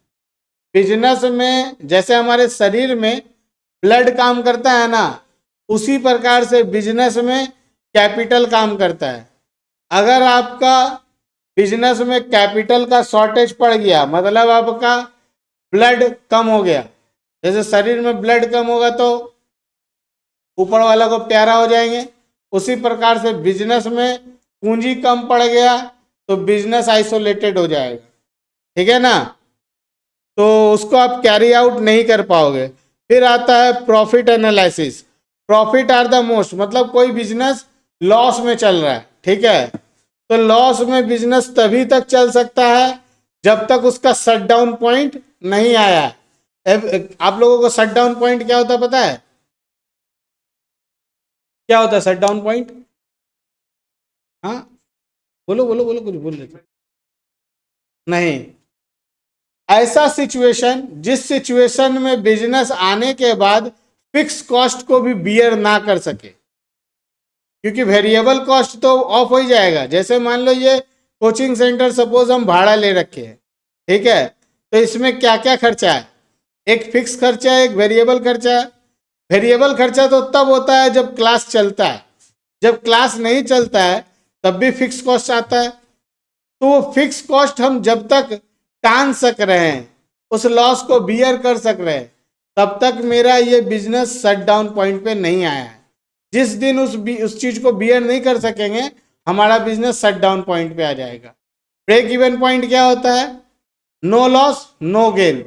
Business में जैसे हमारे शरीर में ब्लड काम करता है ना, उसी प्रकार से बिजनेस में कैपिटल काम करता है। अगर आपका बिजनेस में कैपिटल का शॉर्टेज पड़ गया, मतलब आपका ब्लड कम हो गया, जैसे शरीर में ब्लड कम होगा तो ऊपर वाला को प्यारा हो जाएंगे, उसी प्रकार से बिजनेस में पूंजी कम पड़ गया तो बिजनेस आइसोलेटेड हो जाएगा, ठीक है ना, तो उसको आप कैरी आउट नहीं कर पाओगे। फिर आता है profit analysis. Profit are the most, मतलब कोई बिजनेस लॉस में चल रहा है, ठीक है, तो लॉस में बिजनेस तभी तक चल सकता है जब तक उसका शट डाउन पॉइंट नहीं आया। आप लोगों को शट डाउन पॉइंट क्या होता है पता है? क्या होता है शट डाउन पॉइंट? हाँ बोलो बोलो बोलो, कुछ बोल रहे थे। नहीं, ऐसा सिचुएशन जिस सिचुएशन में बिजनेस आने के बाद फिक्स कॉस्ट को भी बियर ना कर सके, क्योंकि वेरिएबल कॉस्ट तो ऑफ हो ही जाएगा। जैसे मान लो ये कोचिंग सेंटर सपोज हम भाड़ा ले रखे हैं, ठीक है, तो इसमें क्या क्या खर्चा है? एक फिक्स खर्चा है, एक वेरिएबल खर्चा है। वेरिएबल खर्चा तो तब होता है जब क्लास चलता है, जब क्लास नहीं चलता है तब भी फिक्स कॉस्ट आता है। तो वो फिक्स कॉस्ट हम जब तक टान सक रहे हैं, उस लॉस को बियर कर सक रहे हैं, तब तक मेरा ये बिजनेस शट डाउन पॉइंट पे नहीं आया है। जिस दिन उस चीज को बियर नहीं कर सकेंगे, हमारा बिजनेस शट डाउन पॉइंट पे आ जाएगा। ब्रेक इवन पॉइंट क्या होता है? No loss no gain.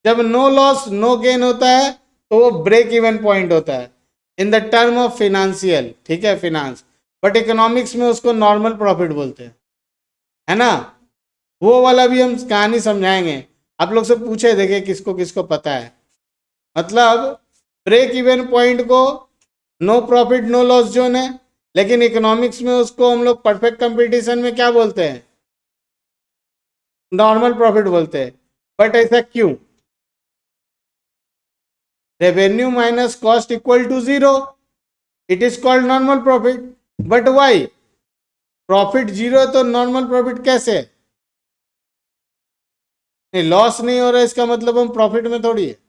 जब नो लॉस नो गेन होता है तो वो ब्रेक इवन पॉइंट होता है in the term of financial, ठीक है, फिनांस। बट इकोनॉमिक्स में उसको नॉर्मल प्रॉफिट बोलते हैं, है ना। वो वाला भी हम कहानी समझाएंगे, आप लोग से पूछे देखे किसको किसको पता है। मतलब ब्रेक इवन पॉइंट को no profit no loss zone है, लेकिन इकोनॉमिक्स में उसको हम लोग परफेक्ट कंपटीशन में क्या बोलते हैं? नॉर्मल प्रॉफिट बोलते हैं। बट ऐसा क्यों? Revenue minus cost equal to zero, it is called normal profit. But why? Profit zero है तो नॉर्मल प्रॉफिट कैसे? नहीं, लॉस नहीं हो रहा है इसका मतलब हम प्रॉफिट में थोड़ी है।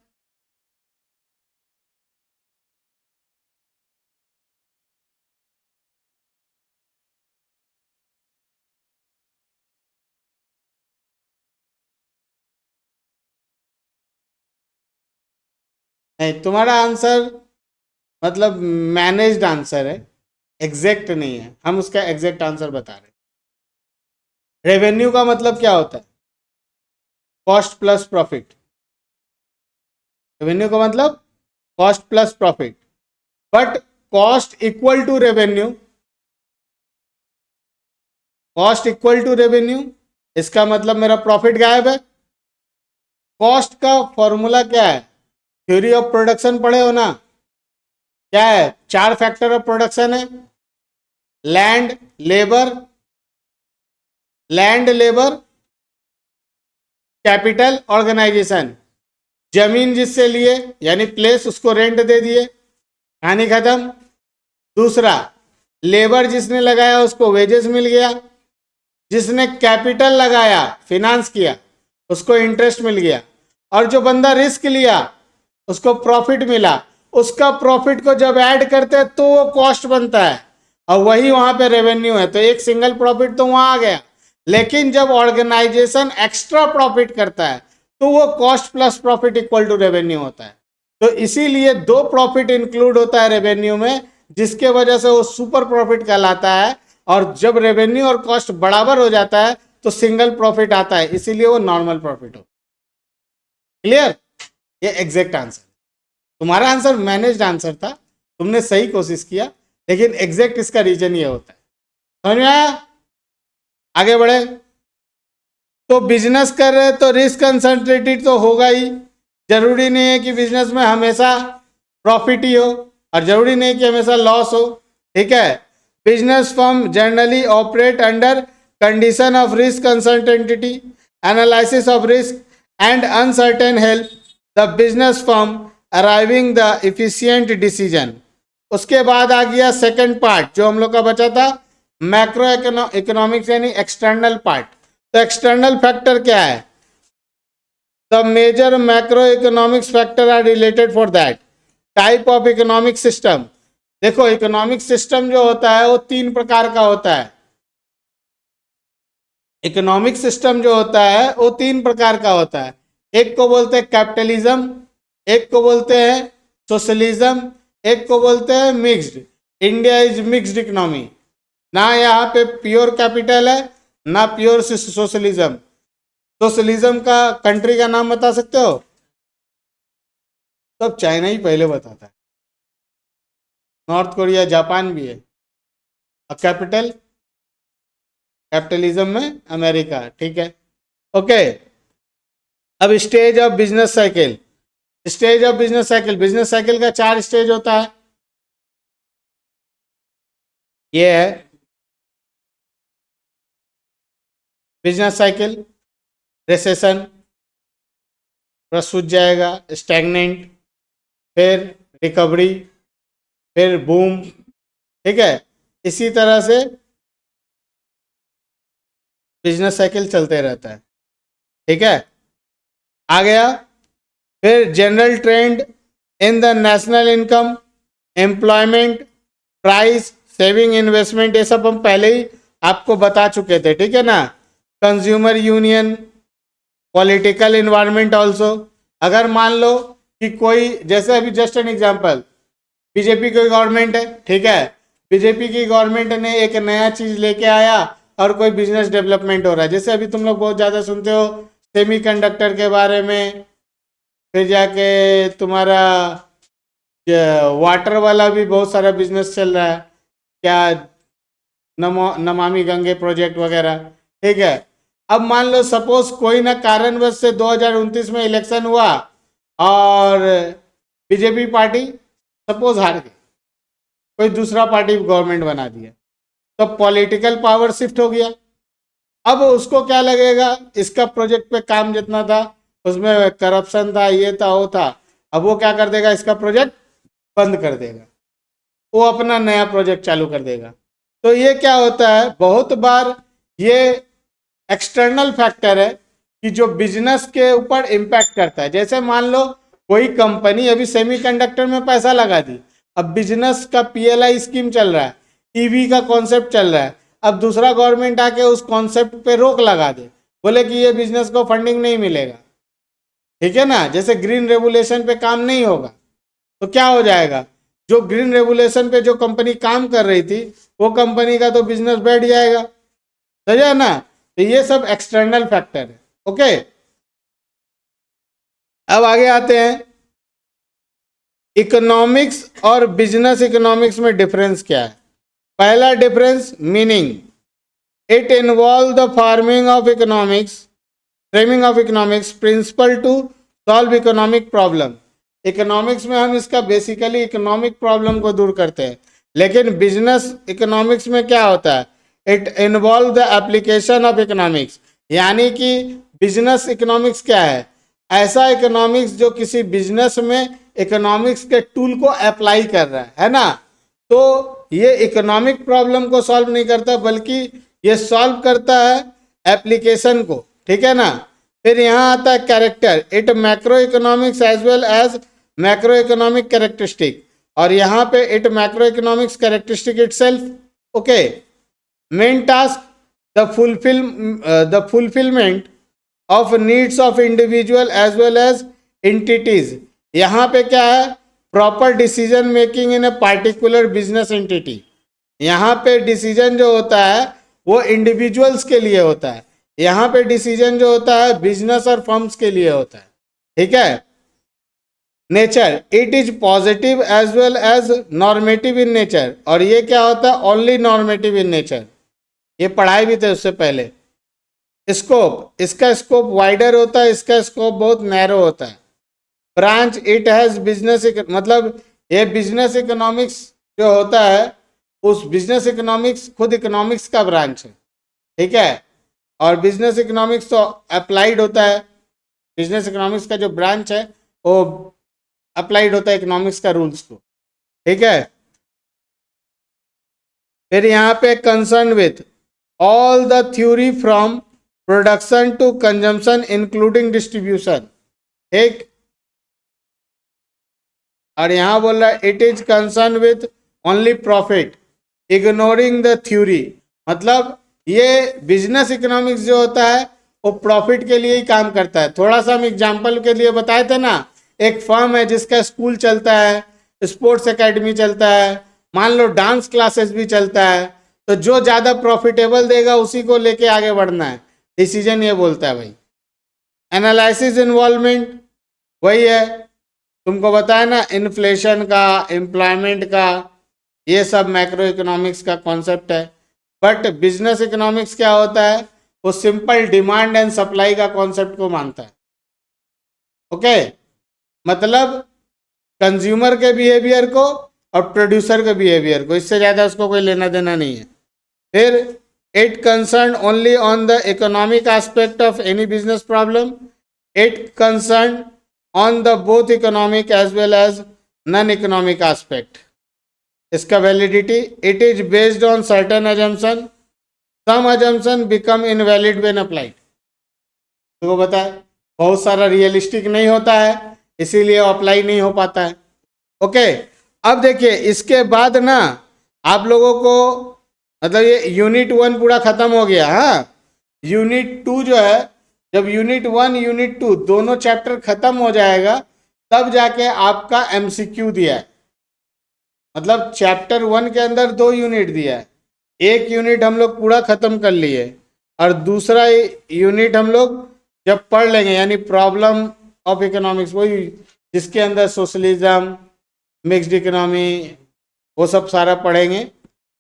नहीं, तुम्हारा आंसर मतलब मैनेज्ड आंसर है, एग्जैक्ट नहीं है। हम उसका एग्जैक्ट आंसर बता रहे हैं। रेवेन्यू का मतलब क्या होता है? Cost plus profit. रेवेन्यू का मतलब cost plus profit. But cost equal to revenue, cost equal to revenue, इसका मतलब मेरा प्रॉफिट गायब है। कॉस्ट का फॉर्मूला क्या है? थ्योरी ऑफ प्रोडक्शन पढ़े हो ना? क्या है? 4 फैक्टर ऑफ प्रोडक्शन है। Land labour, land labour capital organisation. जमीन जिससे लिए यानी प्लेस, उसको रेंट दे दिए, कहानी खत्म। दूसरा, लेबर जिसने लगाया उसको वेजेस मिल गया। जिसने कैपिटल लगाया, फिनांस किया, उसको इंटरेस्ट मिल गया। और जो बंदा रिस्क लिया उसको प्रॉफिट मिला। उसका प्रॉफिट को जब ऐड करते हैं तो वो कॉस्ट बनता है, और वही वहां पे रेवेन्यू है। तो एक सिंगल प्रॉफिट तो वहां आ गया, लेकिन जब ऑर्गेनाइजेशन एक्स्ट्रा प्रॉफिट करता है तो वो cost plus profit equal to revenue होता है। तो इसीलिए 2 प्रॉफिट इंक्लूड होता है रेवेन्यू में, जिसके वजह से वो सुपर प्रॉफिट कहलाता है। और जब रेवेन्यू और कॉस्ट बराबर हो जाता है तो सिंगल प्रॉफिट आता है, इसीलिए वो नॉर्मल प्रॉफिट हो। क्लियर? ये एग्जैक्ट आंसर। तुम्हारा आंसर मैनेज्ड आंसर था, तुमने सही कोशिश किया, लेकिन एग्जैक्ट इसका रीजन ये होता है। समझ में आया? आगे बढ़े। तो बिजनेस कर रहे तो रिस्क कंसंट्रेटेड तो होगा ही। जरूरी नहीं है कि बिजनेस में हमेशा प्रॉफिट ही हो, और जरूरी नहीं कि हमेशा लॉस हो, ठीक है। Business firm generally operate under condition of risk uncertainty, analysis of risk and uncertain help the business firm arriving the efficient decision. उसके बाद आ गया सेकंड पार्ट जो हम लोग का बचा था, मैक्रो इकोनॉमिक्स यानी एक्सटर्नल पार्ट। तो एक्सटर्नल फैक्टर क्या है? The major macro economics factor are related for that type of economic system. देखो इकोनॉमिक सिस्टम जो होता है वो तीन प्रकार का होता है। इकोनॉमिक सिस्टम जो होता है वो तीन प्रकार का होता है। एक को बोलते हैं कैपिटलिज्म, एक को बोलते हैं सोशलिज्म, एक को बोलते हैं mixed. India is mixed economy, ना यहाँ पे प्योर कैपिटल है ना प्योर सोशलिज्म। सोशलिज्म का कंट्री का नाम बता सकते हो? सब चाइना ही पहले बताता है, नॉर्थ कोरिया जापान भी है। और कैपिटल कैपिटलिज्म में अमेरिका, ठीक है। ओके, अब stage of business cycle. Stage of business cycle, business cycle का 4 स्टेज होता है। ये है बिजनेस साइकिल। रिसेशन, सूझ जाएगा, स्टैग्नेंट, फिर रिकवरी, फिर बूम, ठीक है। इसी तरह से बिजनेस साइकिल चलते रहता है, ठीक है। आ गया फिर general trend in the national income, employment, price, saving, investment, ये सब हम पहले ही आपको बता चुके थे, ठीक है ना। Consumer union, political environment also. अगर मान लो कि कोई, जैसे अभी जस्ट एन एग्जांपल, बीजेपी की गवर्नमेंट है, ठीक है। बीजेपी की गवर्नमेंट ने एक नया चीज लेके आया और कोई बिजनेस डेवलपमेंट हो रहा है। जैसे अभी तुम लोग बहुत ज्यादा सुनते हो सेमीकंडक्टर के बारे में, फिर जाके तुम्हारा वाटर वाला भी बहुत सारा बिजनेस चल रहा है, क्या नमामि गंगे प्रोजेक्ट वगैरह, ठीक है। अब मान लो सपोज कोई ना कारणवश से 2029 में इलेक्शन हुआ और बीजेपी पार्टी सपोज हार गई, कोई दूसरा पार्टी गवर्नमेंट बना दिया, तो पॉलिटिकल पावर शिफ्ट हो गया। अब उसको क्या लगेगा, इसका प्रोजेक्ट पे काम जितना था उसमें करप्शन था, ये था, वो था, अब वो क्या कर देगा, इसका प्रोजेक्ट बंद कर देगा, वो अपना नया प्रोजेक्ट चालू कर देगा। तो ये क्या होता है, बहुत बार ये एक्सटर्नल फैक्टर है कि जो बिजनेस के ऊपर इम्पैक्ट करता है। जैसे मान लो कोई कंपनी अभी सेमीकंडक्टर में पैसा लगा दी, अब बिजनेस का पीएलआई स्कीम चल रहा है, ईवी का कॉन्सेप्ट चल रहा है, अब दूसरा गवर्नमेंट आके उस कॉन्सेप्ट पे रोक लगा दे, बोले कि ये बिजनेस को फंडिंग नहीं मिलेगा, ठीक है ना। जैसे ग्रीन रेगुलेशन पे काम नहीं होगा तो क्या हो जाएगा, जो ग्रीन रेगुलेशन पे जो कंपनी काम कर रही थी वो कंपनी का तो बिजनेस बैठ जाएगा, सही है ना। तो ये सब एक्सटर्नल फैक्टर है, ओके। अब आगे आते हैं, इकोनॉमिक्स और बिजनेस इकोनॉमिक्स में डिफरेंस क्या है। पहला difference meaning, it involve the farming of economics, framing of economics principle to solve economic problem. Economics में हम इसका बेसिकली इकोनॉमिक प्रॉब्लम को दूर करते हैं, लेकिन बिजनेस इकोनॉमिक्स में क्या होता है, it involve the application of economics. यानी कि बिजनेस इकोनॉमिक्स क्या है, ऐसा इकोनॉमिक्स जो किसी बिजनेस में इकोनॉमिक्स के टूल को अप्लाई कर रहा है ना। तो ये इकोनॉमिक प्रॉब्लम को सॉल्व नहीं करता, बल्कि ये सॉल्व करता है एप्लीकेशन को, ठीक है ना। फिर यहाँ आता है character, it macro economics as well as macro economic characteristic, और यहाँ पे it macro economics characteristic itself, okay. Main task, the fulfilment of needs of individual as well as entities. यहाँ पे क्या है, proper decision making in a particular business entity. यहाँ पे decision जो होता है वो इंडिविजुअल्स के लिए होता है, यहाँ पे डिसीजन जो होता है बिजनेस और फर्म्स के लिए होता है, ठीक है। Nature, it is positive as well as normative in nature, और ये क्या होता है, ओनली नॉर्मेटिव इन नेचर। ये पढ़ाई भी थे उससे पहले। स्कोप, इसका स्कोप वाइडर होता है, इसका स्कोप बहुत नैरो होता है। ब्रांच, इट हैज बिजनेस, मतलब ये बिजनेस इकोनॉमिक्स जो होता है उस बिजनेस इकोनॉमिक्स खुद इकोनॉमिक्स का ब्रांच है, ठीक है। और बिजनेस इकोनॉमिक्स तो अप्लाइड होता है, बिजनेस इकोनॉमिक्स का जो ब्रांच है वो अप्लाइड होता है इकोनॉमिक्स का रूल्स को, ठीक है। फिर यहाँ पे concern with all the theory from production to consumption including distribution, ठीक। और यहां बोल रहा है it is concern with only profit ignoring the theory, मतलब ये बिजनेस इकोनॉमिक्स जो होता है वो प्रॉफिट के लिए ही काम करता है। थोड़ा सा हम एग्जांपल के लिए बताए थे ना, एक फर्म है जिसका स्कूल चलता है, स्पोर्ट्स एकेडमी चलता है, मान लो डांस क्लासेस भी चलता है, तो जो ज्यादा प्रॉफिटेबल देगा उसी को लेके आगे बढ़ना है, डिसीजन ये बोलता है भाई। एनालिसिस इन्वॉल्वमेंट वही है, तुमको बताया ना, इन्फ्लेशन का, एम्प्लॉयमेंट का, ये सब मैक्रो इकोनॉमिक्स का कॉन्सेप्ट है। बट बिजनेस इकोनॉमिक्स क्या होता है, वो सिंपल डिमांड एंड सप्लाई का कॉन्सेप्ट को मानता है। ओके, मतलब कंज्यूमर के बिहेवियर को और प्रोड्यूसर के बिहेवियर को, इससे ज्यादा उसको कोई लेना देना नहीं है। फिर it concern only on the economic aspect of any business problem, it concern on the both economic as well as non economic aspect. इसका validity, it is based on certain assumption, some assumption become invalid when applied. तो बताए बहुत सारा realistic नहीं होता है, इसीलिए apply नहीं हो पाता है। ओके, अब देखिए इसके बाद ना आप लोगों को, मतलब ये यूनिट 1 पूरा खत्म हो गया। हाँ, यूनिट 2 जो है, जब यूनिट 1 यूनिट 2 दोनों चैप्टर खत्म हो जाएगा तब जाके आपका एमसीक्यू दिया है। मतलब चैप्टर 1 के अंदर 2 यूनिट दिया है, एक यूनिट हम लोग पूरा खत्म कर लिए और दूसरा यूनिट हम लोग जब पढ़ लेंगे, यानी प्रॉब्लम ऑफ इकोनॉमिक्स, वही जिसके अंदर सोशलिज्म, मिक्स्ड इकोनॉमी, वो सब सारा पढ़ेंगे।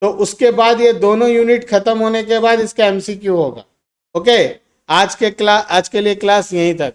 तो उसके बाद ये दोनों यूनिट खत्म होने के बाद इसका एमसीक्यू होगा। ओके, आज के लिए क्लास यहीं तक।